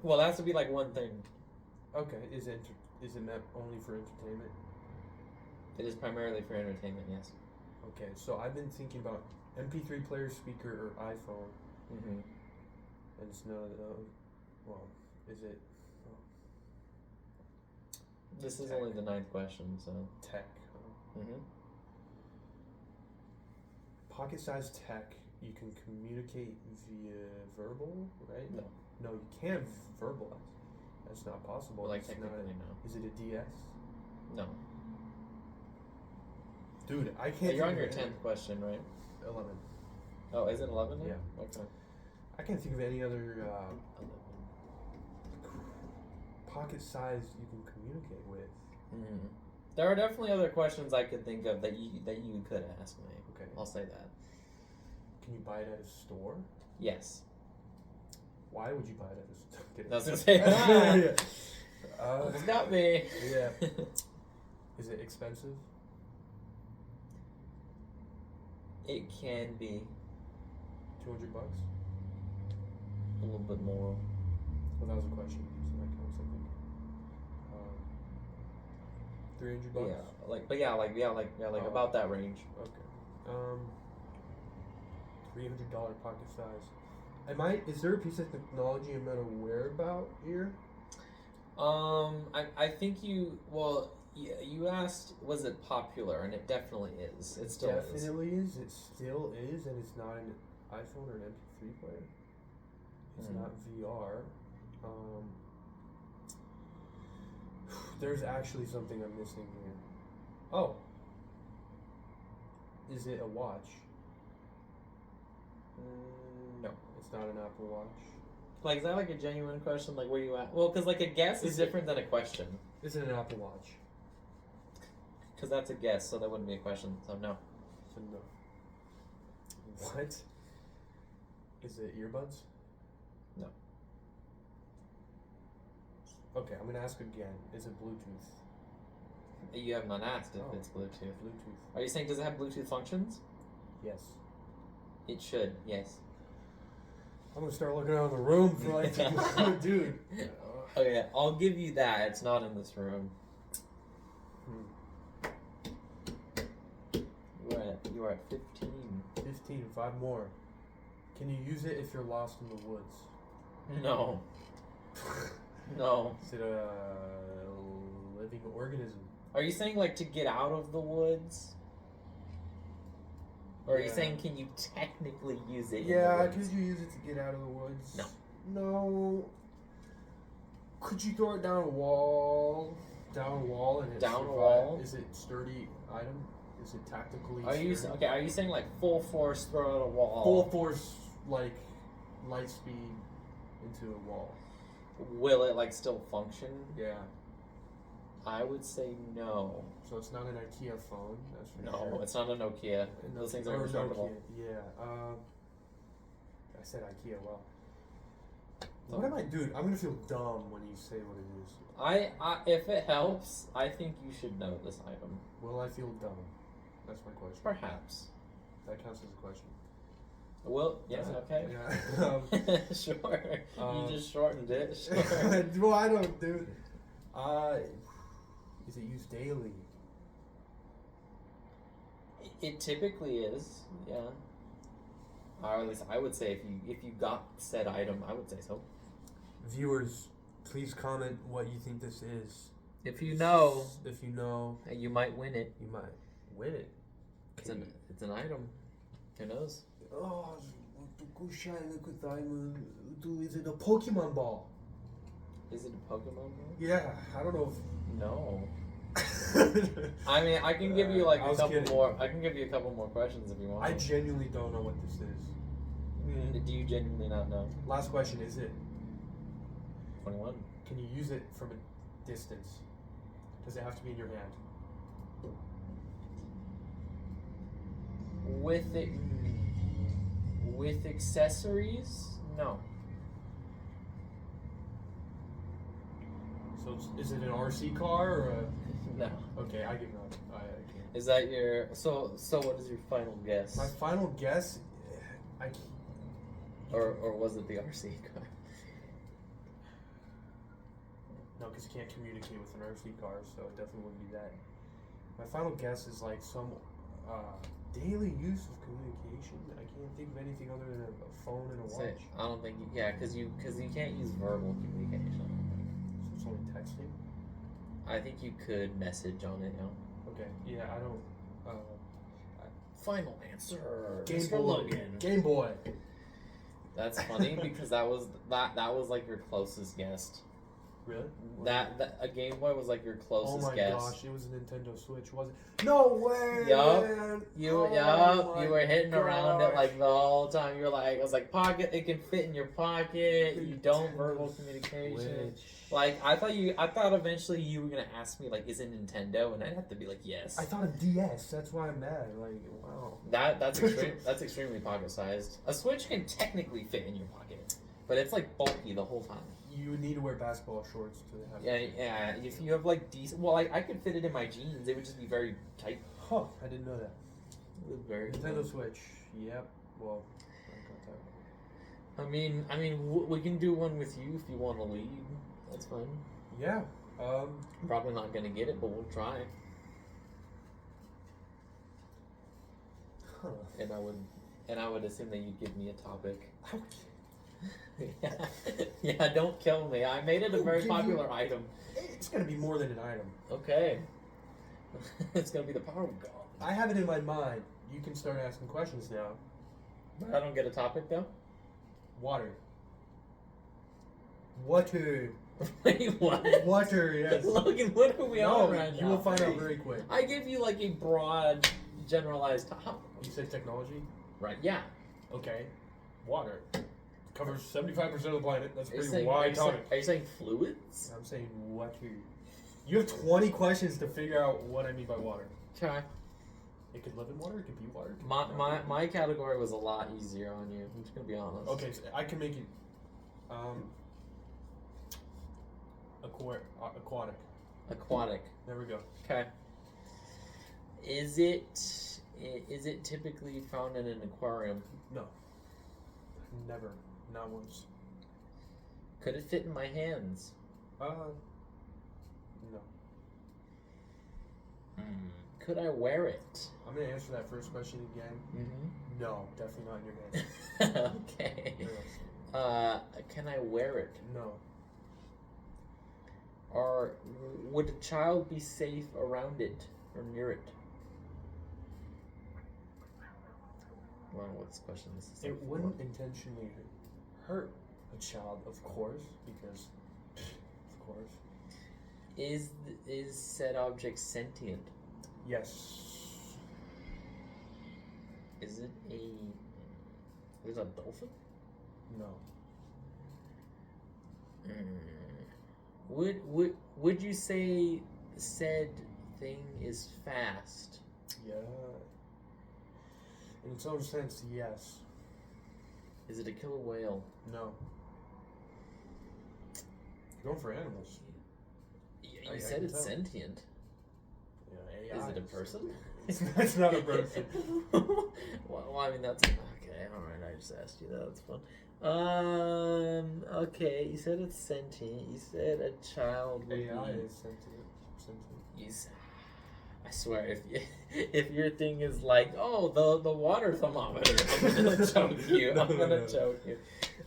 Speaker 1: Well, that has to be like one thing.
Speaker 2: Okay, is it meant only for entertainment?
Speaker 1: It is primarily for entertainment, yes.
Speaker 2: Okay, so I've been thinking about MP3 player, speaker, or iPhone.
Speaker 1: Mm-hmm.
Speaker 2: And it's not. Well, is it?
Speaker 1: This is
Speaker 2: Tech.
Speaker 1: only the 9th question, so.
Speaker 2: Tech.
Speaker 1: Mm-hmm.
Speaker 2: Pocket-sized tech. You can communicate via verbal, right?
Speaker 1: No.
Speaker 2: No, you can't verbalize. That's not possible.
Speaker 1: Like
Speaker 2: It's
Speaker 1: technically, no.
Speaker 2: Is it a DS?
Speaker 1: No.
Speaker 2: Dude, I can't.
Speaker 1: You're on
Speaker 2: think
Speaker 1: your
Speaker 2: of
Speaker 1: 10th question, right?
Speaker 2: 11.
Speaker 1: Oh, is it 11 now?
Speaker 2: Yeah.
Speaker 1: Okay.
Speaker 2: I can't think of any other
Speaker 1: 11.
Speaker 2: pocket size you can communicate with.
Speaker 1: Mm-hmm. There are definitely other questions I could think of that you could ask me.
Speaker 2: Okay.
Speaker 1: I'll say that.
Speaker 2: Can you buy it at a store?
Speaker 1: Yes.
Speaker 2: Why would you buy it at a store?
Speaker 1: I was gonna say that.
Speaker 2: Yeah.
Speaker 1: Almost got me.
Speaker 2: Yeah. Is it expensive?
Speaker 1: It can be
Speaker 2: $200?
Speaker 1: a little bit more.
Speaker 2: Well, that was a question, so that counts, I think. $300?
Speaker 1: Yeah, about that range.
Speaker 2: Okay. $300 pocket size. Is there a piece of technology I'm not aware about here?
Speaker 1: I think you asked, was it popular, and it definitely is. It still is.
Speaker 2: Definitely is. It still is, and it's not an iPhone or an MP3 player. It's not VR. There's actually something I'm missing here. Oh. Is it a watch?
Speaker 1: No.
Speaker 2: It's not an Apple Watch.
Speaker 1: Like, is that like a genuine question? Like, where you at? Well, because like a guess is different than a question.
Speaker 2: Is it an Apple Watch?
Speaker 1: Because that's a guess, so that wouldn't be a question. So no.
Speaker 2: So no. What? Is it earbuds?
Speaker 1: No.
Speaker 2: Okay, I'm gonna ask again. Is it Bluetooth?
Speaker 1: You have not asked if it's Bluetooth.
Speaker 2: Bluetooth.
Speaker 1: Are you saying does it have Bluetooth functions?
Speaker 2: Yes.
Speaker 1: It should. Yes.
Speaker 2: I'm gonna start looking around the room for like, dude.
Speaker 1: Okay, I'll give you that. It's not in this room. You are at 15.
Speaker 2: 15. 5 more. Can you use it if you're lost in the woods?
Speaker 1: No. No.
Speaker 2: Is it a living organism?
Speaker 1: Are you saying like to get out of the woods? Or are you saying can you technically use it?
Speaker 2: Yeah, could you use it to get out of the woods?
Speaker 1: No.
Speaker 2: No. Could you throw it down a wall? Down a wall and it
Speaker 1: Down a
Speaker 2: survive?
Speaker 1: wall?
Speaker 2: Is it sturdy item? Is it tactically
Speaker 1: sturdy? Are you saying like full force throw at a wall?
Speaker 2: Full force, like light speed into a wall.
Speaker 1: Will it like still function?
Speaker 2: Yeah.
Speaker 1: I would say no.
Speaker 2: So it's not an IKEA phone, that's for
Speaker 1: No,
Speaker 2: sure.
Speaker 1: it's not a Nokia. Those things are indestructible.
Speaker 2: Yeah. I said IKEA well.
Speaker 1: So
Speaker 2: What am I, dude? I'm gonna feel dumb when you say what it is.
Speaker 1: I if it helps, I think you should know this item.
Speaker 2: Will I feel dumb? That's my question.
Speaker 1: Perhaps.
Speaker 2: That counts as a question.
Speaker 1: Well, yes, okay.
Speaker 2: Yeah.
Speaker 1: Sure. You just shortened it. Sure.
Speaker 2: Well, I don't, dude. Is it used daily?
Speaker 1: It typically is, yeah. Or at least I would say if you got said item, I would say so.
Speaker 2: Viewers, please comment what you think this is.
Speaker 1: If you know, you might win it.
Speaker 2: You might win it.
Speaker 1: It's an item. Who knows?
Speaker 2: Oh, is it a Pokemon ball?
Speaker 1: Is it a Pokemon ball?
Speaker 2: Yeah, I don't know
Speaker 1: No.
Speaker 2: if...
Speaker 1: I mean, I can give you like
Speaker 2: I
Speaker 1: a
Speaker 2: was
Speaker 1: couple
Speaker 2: kidding.
Speaker 1: more. I can give you a couple more questions if you want.
Speaker 2: I genuinely don't know what this is.
Speaker 1: Do you genuinely not know?
Speaker 2: Last question, is it...
Speaker 1: 21.
Speaker 2: Can you use it from a distance? Does it have to be in your hand?
Speaker 1: With accessories, no.
Speaker 2: So is it an RC car or a...
Speaker 1: No.
Speaker 2: Okay, I give up. I can't.
Speaker 1: Is that your so? What is your final guess?
Speaker 2: My final guess, I can't.
Speaker 1: Or was it the RC car?
Speaker 2: No, because you can't communicate with an RC car, so it definitely wouldn't be that. My final guess is like some daily use of communication. I can't think of anything other than a phone and a watch.
Speaker 1: I don't think because you can't use verbal communication.
Speaker 2: So it's only texting.
Speaker 1: I think you could message on it.
Speaker 2: Okay, yeah, I don't.
Speaker 1: Final answer,
Speaker 2: Game
Speaker 1: Mr.
Speaker 2: Boy.
Speaker 1: Logan.
Speaker 2: Game Boy.
Speaker 1: That's funny because that was like your closest guess.
Speaker 2: Really?
Speaker 1: That a Game Boy was like your closest
Speaker 2: Oh my
Speaker 1: guess.
Speaker 2: gosh, it was a Nintendo Switch, was it? No way!
Speaker 1: Yup. You were hitting around it
Speaker 2: gosh.
Speaker 1: like the whole time. You were like, I was like, pocket. It can fit in your pocket. You don't verbal communication.
Speaker 2: Switch.
Speaker 1: Like I thought eventually you were gonna ask me like, is it Nintendo? And I'd have to be like, yes.
Speaker 2: I thought of DS. That's why I'm mad. Like, wow.
Speaker 1: That's extremely pocket sized. A Switch can technically fit in your pocket, but it's like bulky the whole time.
Speaker 2: You would need to wear basketball shorts to have.
Speaker 1: Yeah. If you have like decent, well, I could fit it in my jeans. It would just be very tight.
Speaker 2: Huh? I didn't know that.
Speaker 1: It was very
Speaker 2: Nintendo Switch. Yep. Well, I got that.
Speaker 1: I mean, we can do one with you if you want to lead. That's fine.
Speaker 2: Yeah.
Speaker 1: Probably not gonna get it, but we'll try.
Speaker 2: Huh.
Speaker 1: And I would assume that you'd give me a topic. Yeah, don't kill me. I made it a very popular item.
Speaker 2: It's gonna be more than an item.
Speaker 1: Okay. It's gonna be the power god.
Speaker 2: I have it in my mind. You can start asking questions now.
Speaker 1: But I don't get a topic though.
Speaker 2: Water. Water.
Speaker 1: Wait, what?
Speaker 2: Water. Yes.
Speaker 1: Logan, what are we on right now?
Speaker 2: You will find out very quick.
Speaker 1: I give you like a broad, generalized topic.
Speaker 2: You said technology.
Speaker 1: Right? Yeah.
Speaker 2: Okay. Water. Covers 75% of the planet. That's a
Speaker 1: Are you
Speaker 2: pretty
Speaker 1: saying,
Speaker 2: wide topic.
Speaker 1: are you saying fluids?
Speaker 2: I'm saying water. You have 20 questions to figure out what I mean by water.
Speaker 1: Okay.
Speaker 2: It could live in water. It could be water. It could be not.
Speaker 1: My category was a lot easier on you. I'm just gonna be honest.
Speaker 2: Okay, so I can make it aquatic.
Speaker 1: Aquatic.
Speaker 2: There we go.
Speaker 1: Okay. Is it typically found in an aquarium?
Speaker 2: No. Never. Not once.
Speaker 1: Could it fit in my hands?
Speaker 2: No.
Speaker 1: Could I wear it?
Speaker 2: I'm gonna answer that first question again.
Speaker 1: Mm-hmm.
Speaker 2: No, definitely not in your hands.
Speaker 1: Okay.
Speaker 2: Yes.
Speaker 1: Can I wear it?
Speaker 2: No.
Speaker 1: Or would a child be safe around it or near it? I don't know what this question is.
Speaker 2: It wouldn't intentionally hurt a child, of course, because, of course.
Speaker 1: Is said object sentient?
Speaker 2: Yes.
Speaker 1: Is it a dolphin?
Speaker 2: No.
Speaker 1: Would you say said thing is fast?
Speaker 2: Yeah. In its own sense, yes.
Speaker 1: Is it a killer whale?
Speaker 2: No. Going for animals.
Speaker 1: You said
Speaker 2: can
Speaker 1: it's
Speaker 2: tell.
Speaker 1: sentient.
Speaker 2: Yeah,
Speaker 1: Is
Speaker 2: AI
Speaker 1: it a person?
Speaker 2: It's not a person.
Speaker 1: Well, I mean that's okay. All right, I just asked you that. That's fun. Okay. You said it's sentient. You said a child would
Speaker 2: AI
Speaker 1: be.
Speaker 2: is sentient.
Speaker 1: You s- I swear, if your thing is like, oh, the water thermometer, I'm gonna choke you. I'm gonna choke you.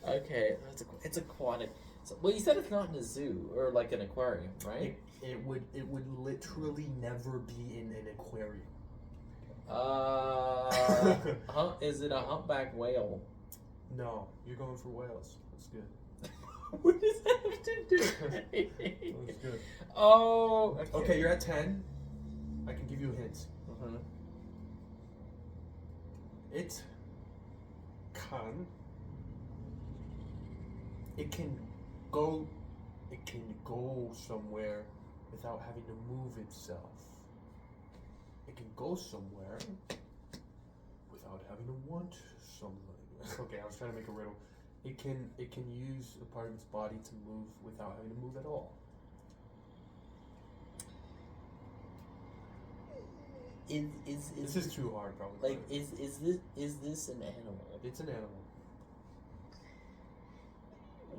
Speaker 1: Okay, it's aquatic. So, well, you said it's not in a zoo or like an aquarium, right?
Speaker 2: It would literally never be in an aquarium.
Speaker 1: Is it a humpback whale?
Speaker 2: No, you're going for whales. That's good.
Speaker 1: What does that have to do?
Speaker 2: That's good.
Speaker 1: Oh,
Speaker 2: Okay, you're at 10. I can give you a hint.
Speaker 1: Uh-huh.
Speaker 2: It can go somewhere without having to move itself. It can go somewhere without having to want something. Okay, I was trying to make a riddle. It can use a part of its body to move without having to move at all. This is too hard, probably.
Speaker 1: Like is this an animal?
Speaker 2: It's an animal.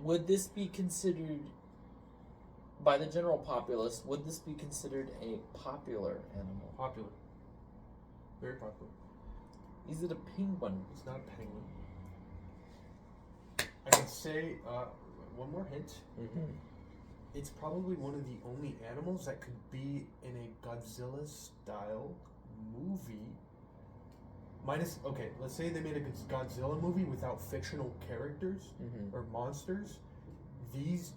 Speaker 1: Would this be considered by the general populace? Would this be considered a popular animal?
Speaker 2: Popular. Very popular.
Speaker 1: Is it a penguin?
Speaker 2: It's not a penguin. I can say one more hint.
Speaker 1: Mm-hmm.
Speaker 2: It's probably one of the only animals that could be in a Godzilla-style movie. Okay, let's say they made a Godzilla movie without fictional characters or monsters.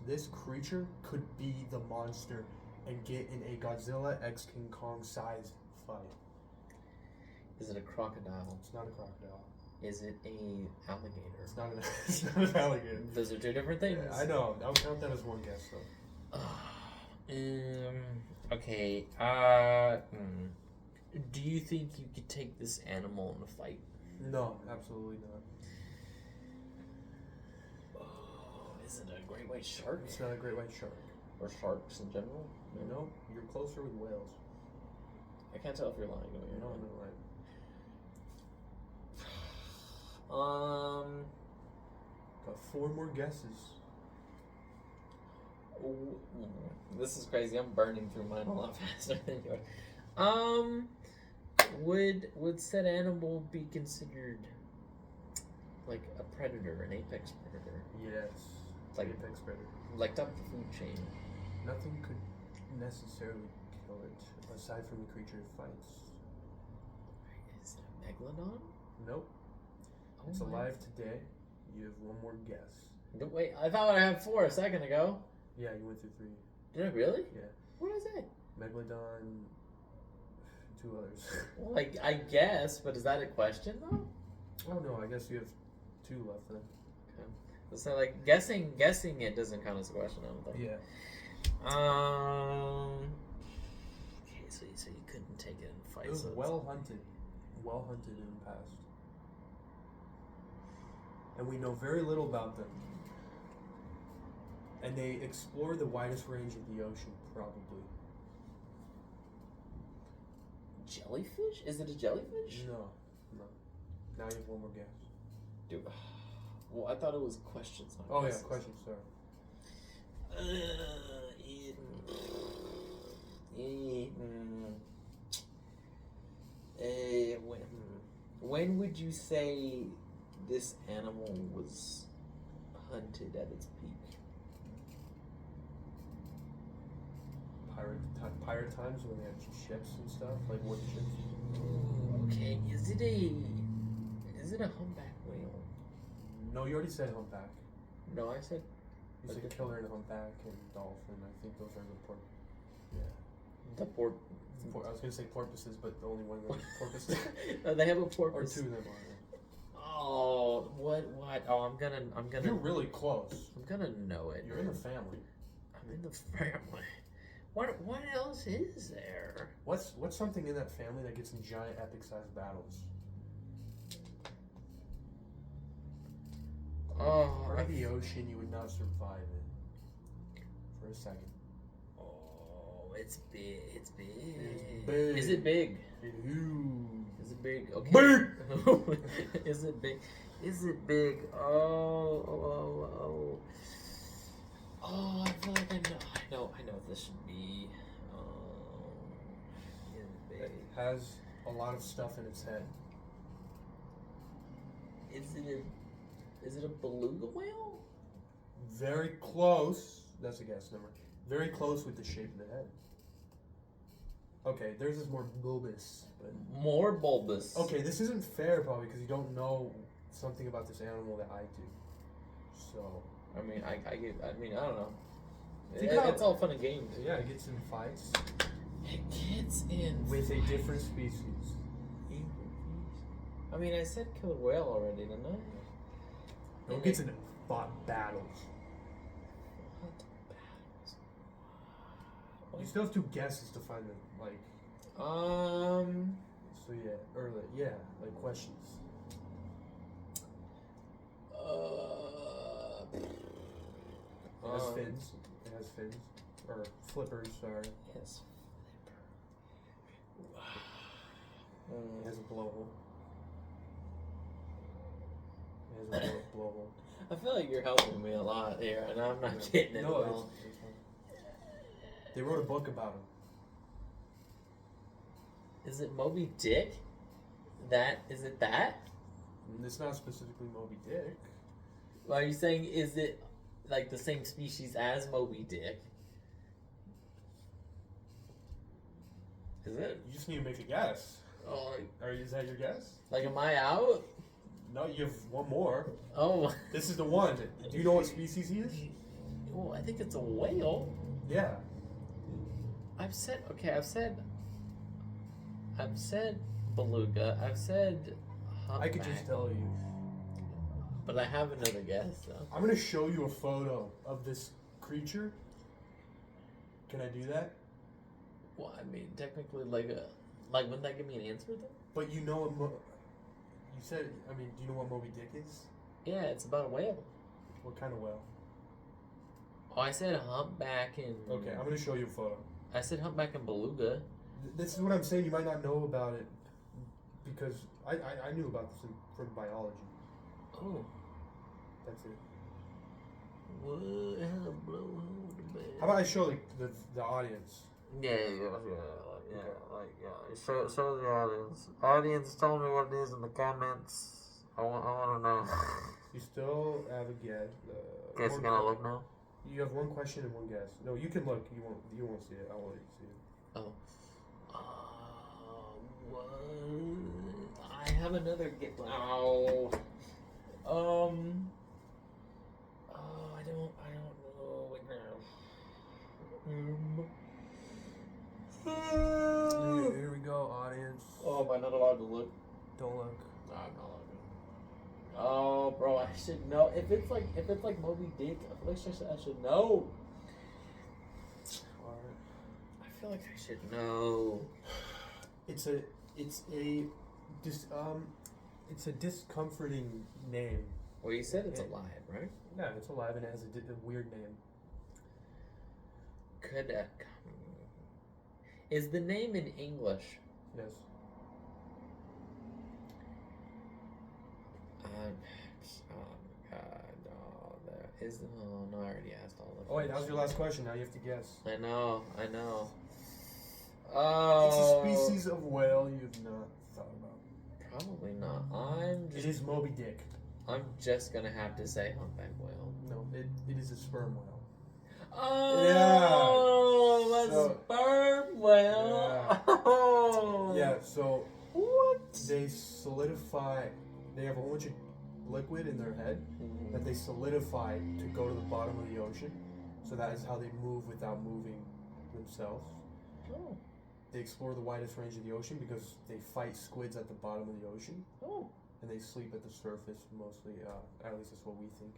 Speaker 2: This creature could be the monster and get in a Godzilla x King Kong size fight.
Speaker 1: Is it a crocodile?
Speaker 2: It's not a crocodile.
Speaker 1: Is it a alligator?
Speaker 2: It's not an alligator.
Speaker 1: Those are two different things.
Speaker 2: Yeah, I know. I'll count that as one guess though.
Speaker 1: Okay. Do you think you could take this animal in a fight?
Speaker 2: No, absolutely not.
Speaker 1: Oh, is it a great white shark?
Speaker 2: It's not a great white shark.
Speaker 1: Or sharks in general?
Speaker 2: No, you're closer with whales.
Speaker 1: I can't tell if you're lying or you're
Speaker 2: No,
Speaker 1: not.
Speaker 2: I'm not right. Got 4 more guesses.
Speaker 1: This is crazy. I'm burning through mine a lot faster than yours. Would said animal be considered like a predator, an apex predator?
Speaker 2: Yes.
Speaker 1: Like
Speaker 2: apex predator.
Speaker 1: Like up the food chain.
Speaker 2: Nothing could necessarily kill it aside from the creature it fights.
Speaker 1: Is it a megalodon?
Speaker 2: Nope.
Speaker 1: Oh
Speaker 2: It's
Speaker 1: my.
Speaker 2: alive today. You have 1 more guess.
Speaker 1: No, wait, I thought I had 4 a second ago.
Speaker 2: Yeah, you went through 3.
Speaker 1: Did I really?
Speaker 2: Yeah.
Speaker 1: What is it?
Speaker 2: Megalodon. 2 others.
Speaker 1: Well, I guess, but is that a question though?
Speaker 2: Oh no, I guess you have 2 left then.
Speaker 1: Okay. So like guessing it doesn't count as a question, I don't think.
Speaker 2: Yeah.
Speaker 1: Okay, so you couldn't take it in fights.
Speaker 2: It was
Speaker 1: so
Speaker 2: well hunted. Well hunted in the past. And we know very little about them. And they explore the widest range of the ocean, probably.
Speaker 1: Jellyfish? Is it a jellyfish?
Speaker 2: No. Now you have 1 more guess.
Speaker 1: Dude. Well, I thought it was questions. Not
Speaker 2: Oh
Speaker 1: guesses.
Speaker 2: yeah, question, sorry.
Speaker 1: When would you say this animal was hunted at its peak?
Speaker 2: Pirate times when they had ships and stuff, like wooden ships.
Speaker 1: Okay, is it a humpback whale?
Speaker 2: No, you already said humpback.
Speaker 1: No, I said
Speaker 2: You said killer and humpback and dolphin. I think those are the
Speaker 1: the pork.
Speaker 2: I was gonna say porpoises, but the only one of them is porpoises.
Speaker 1: They have a
Speaker 2: Or
Speaker 1: porpoise.
Speaker 2: 2 of them are.
Speaker 1: Oh, what? Oh, I'm gonna.
Speaker 2: You're really close.
Speaker 1: I'm gonna know it.
Speaker 2: You're in the family.
Speaker 1: I'm in the family. What else is there?
Speaker 2: What's something in that family that gets in giant epic-sized battles?
Speaker 1: Oh,
Speaker 2: Part of the ocean, you would not survive it. for a second.
Speaker 1: Oh, it's big. It's big.
Speaker 2: It's big.
Speaker 1: Is it big?
Speaker 2: It's huge.
Speaker 1: Is it big? Okay.
Speaker 2: Big.
Speaker 1: Is it big? Is it big? Oh. Oh, I feel like I know what this should be. Is it big?
Speaker 2: It has a lot of stuff in its head.
Speaker 1: Is it a beluga whale?
Speaker 2: Very close. That's a guess number. Very close with the shape of the head. Okay, theirs is more bulbous. But
Speaker 1: More bulbous.
Speaker 2: okay, this isn't fair probably because you don't know something about this animal that I do. So
Speaker 1: I mean, I don't know.
Speaker 2: Think about-
Speaker 1: It's all fun and games.
Speaker 2: yeah, it gets in fights
Speaker 1: It gets in
Speaker 2: with a
Speaker 1: fights.
Speaker 2: different species.
Speaker 1: I mean, I said killer whale already, didn't I?
Speaker 2: No, it gets into battles.
Speaker 1: What battles?
Speaker 2: You still have 2 guesses to find the like. So yeah, or like questions. It has fins. It has fins or flippers. Sorry.
Speaker 1: Yes.
Speaker 2: It has a blowhole. It has a blowhole.
Speaker 1: I feel like you're helping me a lot here, and I'm not getting it.
Speaker 2: No,
Speaker 1: well.
Speaker 2: it's fine. They wrote a book about him.
Speaker 1: Is it Moby Dick? Is it that?
Speaker 2: And it's not specifically Moby Dick.
Speaker 1: Are you saying is it like the same species as Moby Dick? Is it?
Speaker 2: You just need to make a guess.
Speaker 1: Oh,
Speaker 2: Is that your guess?
Speaker 1: like am I out?
Speaker 2: No, you have one more.
Speaker 1: Oh,
Speaker 2: This is the one. Do you know what species he is?
Speaker 1: well, I think it's a whale.
Speaker 2: Yeah.
Speaker 1: I've said beluga. I've said
Speaker 2: I could just
Speaker 1: humpback,
Speaker 2: tell you.
Speaker 1: but I have another guess though.
Speaker 2: I'm gonna show you a photo of this creature. Can I do that?
Speaker 1: Well, I mean, technically, wouldn't that give me an answer though?
Speaker 2: But you know what? You said. I mean, do you know what Moby Dick is?
Speaker 1: Yeah, it's about a whale.
Speaker 2: What kind of whale?
Speaker 1: Oh, I said humpback and.
Speaker 2: Okay, I'm gonna show you a photo.
Speaker 1: I said humpback and beluga.
Speaker 2: This is what I'm saying. You might not know about it because I knew about this from biology.
Speaker 1: Oh.
Speaker 2: That's it.
Speaker 1: What has a blowhole to bed?
Speaker 2: How about I show the audience?
Speaker 1: Yeah. Show the audience. Audience, tell me what it is in the comments. I want to know.
Speaker 2: You still have a guess.
Speaker 1: Guess you gonna look now?
Speaker 2: You have one question and one guess. No, you can look. You won't see it. I won't let you see it.
Speaker 1: Oh. What? I have another guess. Ow. Oh, I don't know. Wait now.
Speaker 2: Here we go, audience.
Speaker 1: Oh, am I not allowed to look?
Speaker 2: Don't look.
Speaker 1: No, I'm not allowed to. Oh, bro, I should know. If it's like Moby Dick, I feel like I should know.
Speaker 2: Alright.
Speaker 1: I feel like I should know.
Speaker 2: It's a discomforting name.
Speaker 1: Well, you said it's alive, right?
Speaker 2: Yeah, it's alive and it has a weird name.
Speaker 1: Could is the name in English?
Speaker 2: Yes.
Speaker 1: God, no, there is. Oh no, I already asked all of.
Speaker 2: Oh wait, that was your last question. Now you have to guess.
Speaker 1: I know. Oh.
Speaker 2: It's a species of whale you've not thought about.
Speaker 1: Probably not.
Speaker 2: It is Moby Dick.
Speaker 1: I'm just gonna have to say humpback whale.
Speaker 2: No, it is a sperm whale.
Speaker 1: Oh,
Speaker 2: Yeah.
Speaker 1: a sperm whale.
Speaker 2: Yeah.
Speaker 1: Oh.
Speaker 2: Yeah, so
Speaker 1: What?
Speaker 2: they solidify. They have a whole bunch of liquid in their head that they solidify to go to the bottom of the ocean. So that is how they move without moving themselves.
Speaker 1: Oh.
Speaker 2: They explore the widest range of the ocean because they fight squids at the bottom of the ocean.
Speaker 1: Oh.
Speaker 2: And they sleep at the surface mostly. At least that's what we think.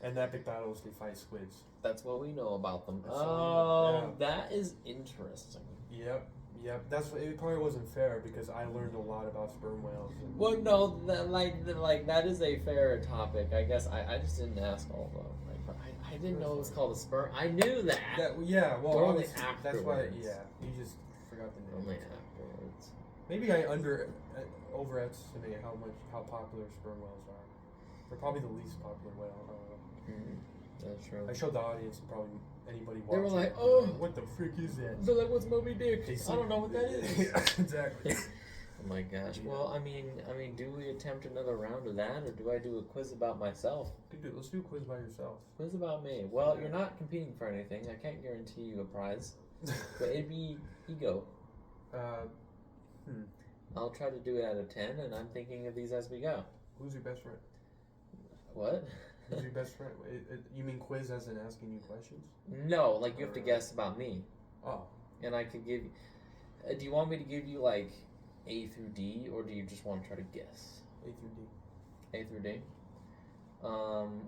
Speaker 2: And epic battles, they fight squids.
Speaker 1: That's what we know about them.
Speaker 2: That's all we
Speaker 1: That is interesting.
Speaker 2: Yep. That's it. Probably wasn't fair because I learned a lot about sperm whales.
Speaker 1: Well, no, like that is a fair topic. I guess I just didn't ask all of them. Like, didn't know it was called a sperm. I knew that.
Speaker 2: Yeah, well,
Speaker 1: Only
Speaker 2: obviously, that's why.
Speaker 1: afterwards.
Speaker 2: Yeah, you just forgot the name.
Speaker 1: Only afterwards.
Speaker 2: Maybe I overestimate how popular sperm whales are. They're probably the least popular whale. I don't know.
Speaker 1: That's true.
Speaker 2: I showed the audience and probably anybody
Speaker 1: They
Speaker 2: watching.
Speaker 1: were like,
Speaker 2: it,
Speaker 1: "Oh,
Speaker 2: what the frick is that?"
Speaker 1: They're like, what's Moby Dick?
Speaker 2: They
Speaker 1: I don't know what that is.
Speaker 2: Yeah, exactly.
Speaker 1: Oh my gosh.
Speaker 2: Yeah.
Speaker 1: Well, I mean, do we attempt another round of that, or do I do a quiz about myself?
Speaker 2: Let's do a quiz by yourself.
Speaker 1: Quiz about me. Well, you're not competing for anything. I can't guarantee you a prize, but it'd be ego. I'll try to do it out of 10, and I'm thinking of these as we go.
Speaker 2: Who's your best friend?
Speaker 1: What?
Speaker 2: Who's your best friend? You mean quiz as in asking you questions?
Speaker 1: No, like you have to guess about me.
Speaker 2: Oh.
Speaker 1: And I could give. Do you want me to give you like A through D, or do you just want to try to guess?
Speaker 2: A through D.
Speaker 1: A through D.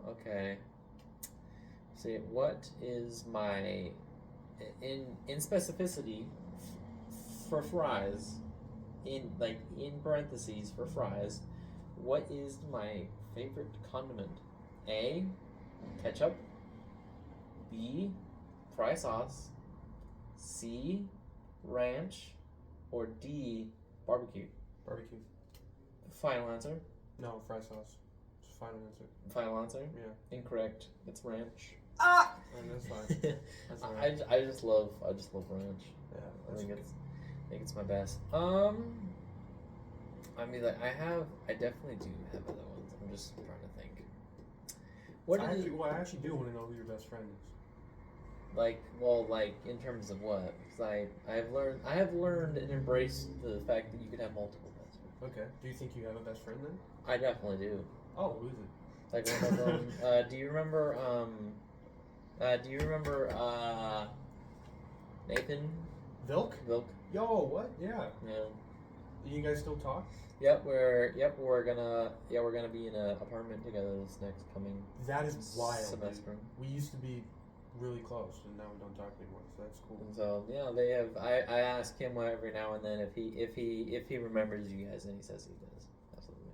Speaker 1: Okay. See, what is my in specificity for fries? In parentheses for fries, what is my favorite condiment? A, ketchup. B, fry sauce. C, ranch. Or D, barbecue.
Speaker 2: Barbecue.
Speaker 1: Final answer.
Speaker 2: No, fry sauce. It's final answer.
Speaker 1: Final answer.
Speaker 2: Yeah.
Speaker 1: Incorrect. It's ranch.
Speaker 2: Ah. And that's fine. That's all right.
Speaker 1: I just love ranch.
Speaker 2: Yeah.
Speaker 1: I think it's my best. I mean, like I definitely do have other ones. I'm just trying to think.
Speaker 2: I actually do want to know who your best friend is.
Speaker 1: Like in terms of what? Because I have learned and embraced the fact that you can have multiple best friends.
Speaker 2: Okay. Do you think you have a best friend then?
Speaker 1: I definitely do.
Speaker 2: Oh, who is it?
Speaker 1: Like one of them. Do you remember? Nathan?
Speaker 2: Vilk?
Speaker 1: Vilk.
Speaker 2: Yo, what? Yeah.
Speaker 1: Yeah.
Speaker 2: You guys still talk?
Speaker 1: Yep, we're gonna be in an apartment together this next coming.
Speaker 2: That is wild.
Speaker 1: Semester.
Speaker 2: Dude. We used to be really close, and now we don't talk anymore. So that's cool.
Speaker 1: And so yeah, they have. I ask him every now and then if he remembers you guys, and he says he does. Absolutely.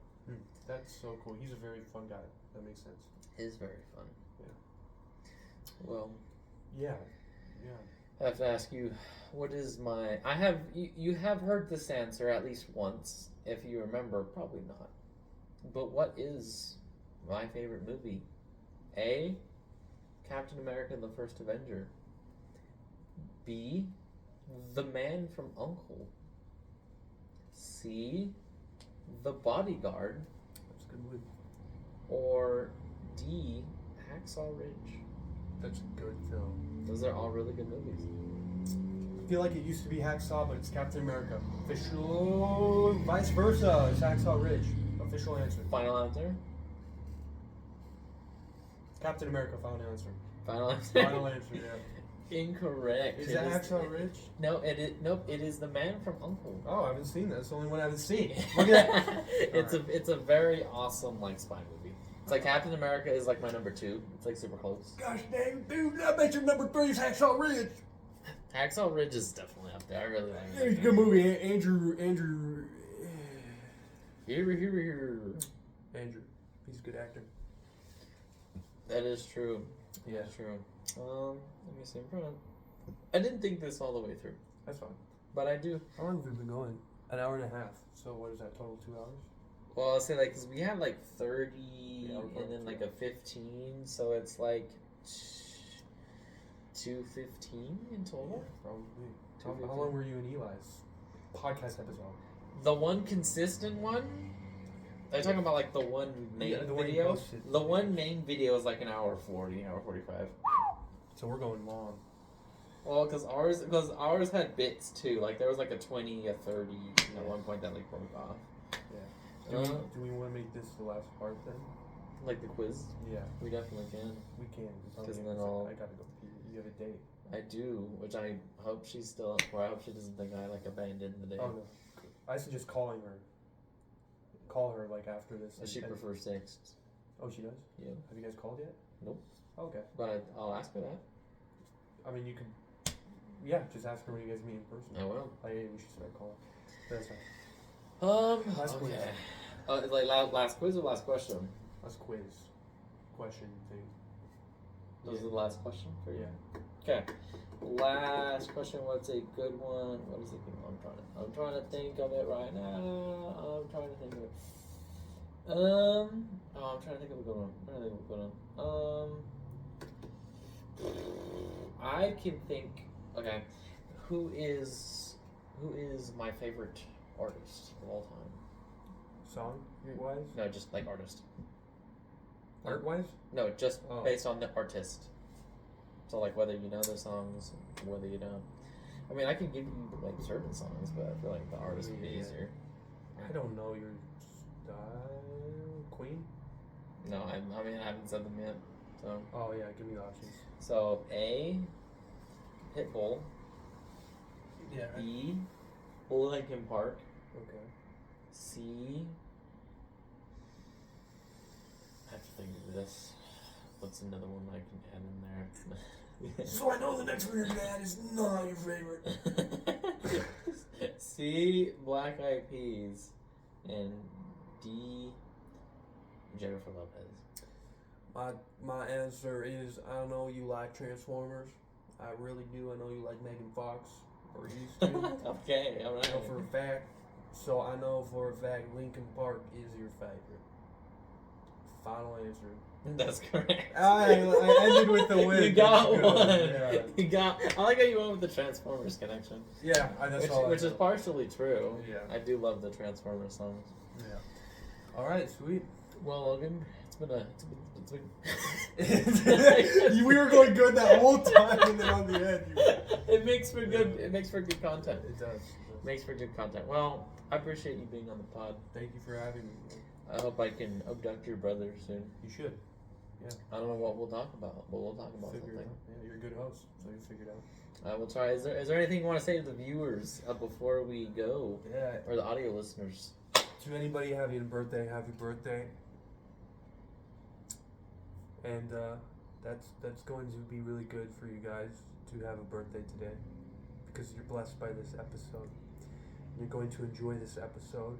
Speaker 2: That's so cool. He's a very fun guy. That makes sense.
Speaker 1: It is very fun.
Speaker 2: Yeah.
Speaker 1: Well.
Speaker 2: Yeah.
Speaker 1: I have to ask you, what is my? You have heard this answer at least once. If you remember, probably not. But what is my favorite movie? A, Captain America: The First Avenger. B, The Man from U.N.C.L.E. C, The Bodyguard.
Speaker 2: That's a good movie.
Speaker 1: Or D, Hacksaw Ridge.
Speaker 2: That's a good film.
Speaker 1: Those are all really good movies.
Speaker 2: I feel like it used to be Hacksaw, but it's Captain America. Official, vice versa. It's Hacksaw Ridge. Official answer.
Speaker 1: Final answer?
Speaker 2: Captain America. Final answer.
Speaker 1: Final answer?
Speaker 2: Final answer. Yeah.
Speaker 1: Incorrect.
Speaker 2: Is that Hacksaw Ridge?
Speaker 1: No, Nope. It is The Man from U.N.C.L.E.
Speaker 2: Oh, I haven't seen that. It's the only one I haven't seen. Look at that.
Speaker 1: It's a very awesome spy movie. It's like Captain America is like my number 2. It's like super close.
Speaker 2: Gosh dang, dude! I bet your number 3 is Hacksaw Ridge.
Speaker 1: Hacksaw Ridge is definitely up there. I really like it.
Speaker 2: It's a good movie. Andrew.
Speaker 1: Here.
Speaker 2: Andrew. He's a good actor.
Speaker 1: That is true.
Speaker 2: Yeah.
Speaker 1: That's true. Let me see in front. I didn't think this all the way through.
Speaker 2: That's fine.
Speaker 1: But I do.
Speaker 2: How long have we been going? An hour and a half. So what is that, total 2 hours?
Speaker 1: Well, I'll say because we had 30 and then a 15, so it's 2:15 in total.
Speaker 2: Probably. How long were you in Eli's podcast episode?
Speaker 1: The one consistent one? Are you talking about the one main
Speaker 2: the one you
Speaker 1: video?
Speaker 2: posted.
Speaker 1: The one main video is an hour 40, hour 45.
Speaker 2: So we're going long.
Speaker 1: Well, because ours had bits too. There was a 20, a 30 at one point that broke off.
Speaker 2: Yeah. Do we want to make this the last part then?
Speaker 1: The quiz?
Speaker 2: Yeah.
Speaker 1: We definitely can.
Speaker 2: We can.
Speaker 1: Because then
Speaker 2: I gotta go pee. You have a date.
Speaker 1: I do, which I hope she's still up for. I hope she doesn't think I abandoned the date.
Speaker 2: Oh no. I suggest calling her. Call her after this.
Speaker 1: She prefers texts.
Speaker 2: Oh, she does?
Speaker 1: Yeah.
Speaker 2: Have you guys called yet?
Speaker 1: Nope.
Speaker 2: Okay.
Speaker 1: But I'll ask her that.
Speaker 2: I mean, you could. Yeah, just ask her when you guys meet in person.
Speaker 1: I will.
Speaker 2: We should start calling. That's fine.
Speaker 1: Last quiz. Last quiz or last question?
Speaker 2: Last quiz. Question thing.
Speaker 1: That was the last question for you.
Speaker 2: Yeah.
Speaker 1: Okay. Last question. What's a good one? What is a good one? I'm trying to think of it right now. I'm trying to think of it. I'm trying to think of a good one. I can think. Okay, who is my favorite artist of all time?
Speaker 2: Song wise?
Speaker 1: No, just like artist.
Speaker 2: Art wise?
Speaker 1: No, just based on the artist. So like whether you know the songs, whether you don't. I mean, I can give you like certain songs, but I feel like the artist would be easier.
Speaker 2: I don't know your style. Queen?
Speaker 1: No, I mean I haven't said them yet. So.
Speaker 2: Oh yeah, give me the options.
Speaker 1: So A, Pitbull.
Speaker 2: Yeah.
Speaker 1: B, Linkin Park.
Speaker 2: Okay.
Speaker 1: C. I have to think of this. What's another one I can add in there?
Speaker 2: So I know the next one you're gonna add is not your favorite.
Speaker 1: C, Black Eyed Peas, and D, Jennifer Lopez.
Speaker 2: My answer is I know you like Transformers. I really do. I know you like Megan Fox, or used to.
Speaker 1: Okay, all right.
Speaker 2: I know for a fact. So I know for a fact Linkin Park is your favorite. Final answer.
Speaker 1: That's correct.
Speaker 2: I ended with the win.
Speaker 1: You got one.
Speaker 2: Yeah.
Speaker 1: You got. I like how you went with the Transformers connection.
Speaker 2: Yeah, that's all.
Speaker 1: Which is partially true.
Speaker 2: Yeah.
Speaker 1: I do love the Transformers songs.
Speaker 2: Yeah. All right, sweet.
Speaker 1: Well, Logan, it's been.
Speaker 2: We were going good that whole time, and then on the end,
Speaker 1: it makes for good. It makes for good content.
Speaker 2: It does.
Speaker 1: Makes for good content. Well, I appreciate you being on the pod.
Speaker 2: Thank you for having me.
Speaker 1: I hope I can abduct your brother soon.
Speaker 2: You should. Yeah.
Speaker 1: I don't know what we'll talk about, but we'll talk about
Speaker 2: Figure it
Speaker 1: something.
Speaker 2: out. Yeah, you're a good host, so you figure it out.
Speaker 1: I will try. Is there anything you want to say to the viewers before we go,
Speaker 2: Yeah.
Speaker 1: or the audio listeners?
Speaker 2: To anybody having a birthday, happy birthday. And that's going to be really good for you guys to have a birthday today, because you're blessed by this episode. You're going to enjoy this episode,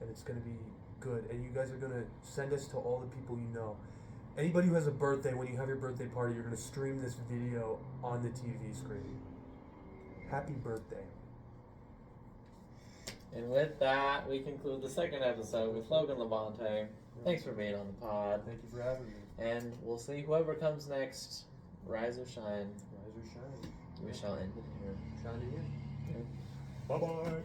Speaker 2: and it's going to be good. And you guys are going to send us to all the people you know. Anybody who has a birthday, when you have your birthday party, you're going to stream this video on the TV screen. Happy birthday.
Speaker 1: And with that, we conclude the second episode with Logan Labonte. Thanks for being on the pod.
Speaker 2: Thank you for having me.
Speaker 1: And we'll see whoever comes next, rise or shine.
Speaker 2: Rise or shine.
Speaker 1: We shall end it here.
Speaker 2: Shine in here.
Speaker 1: Yeah.
Speaker 2: Bye-bye.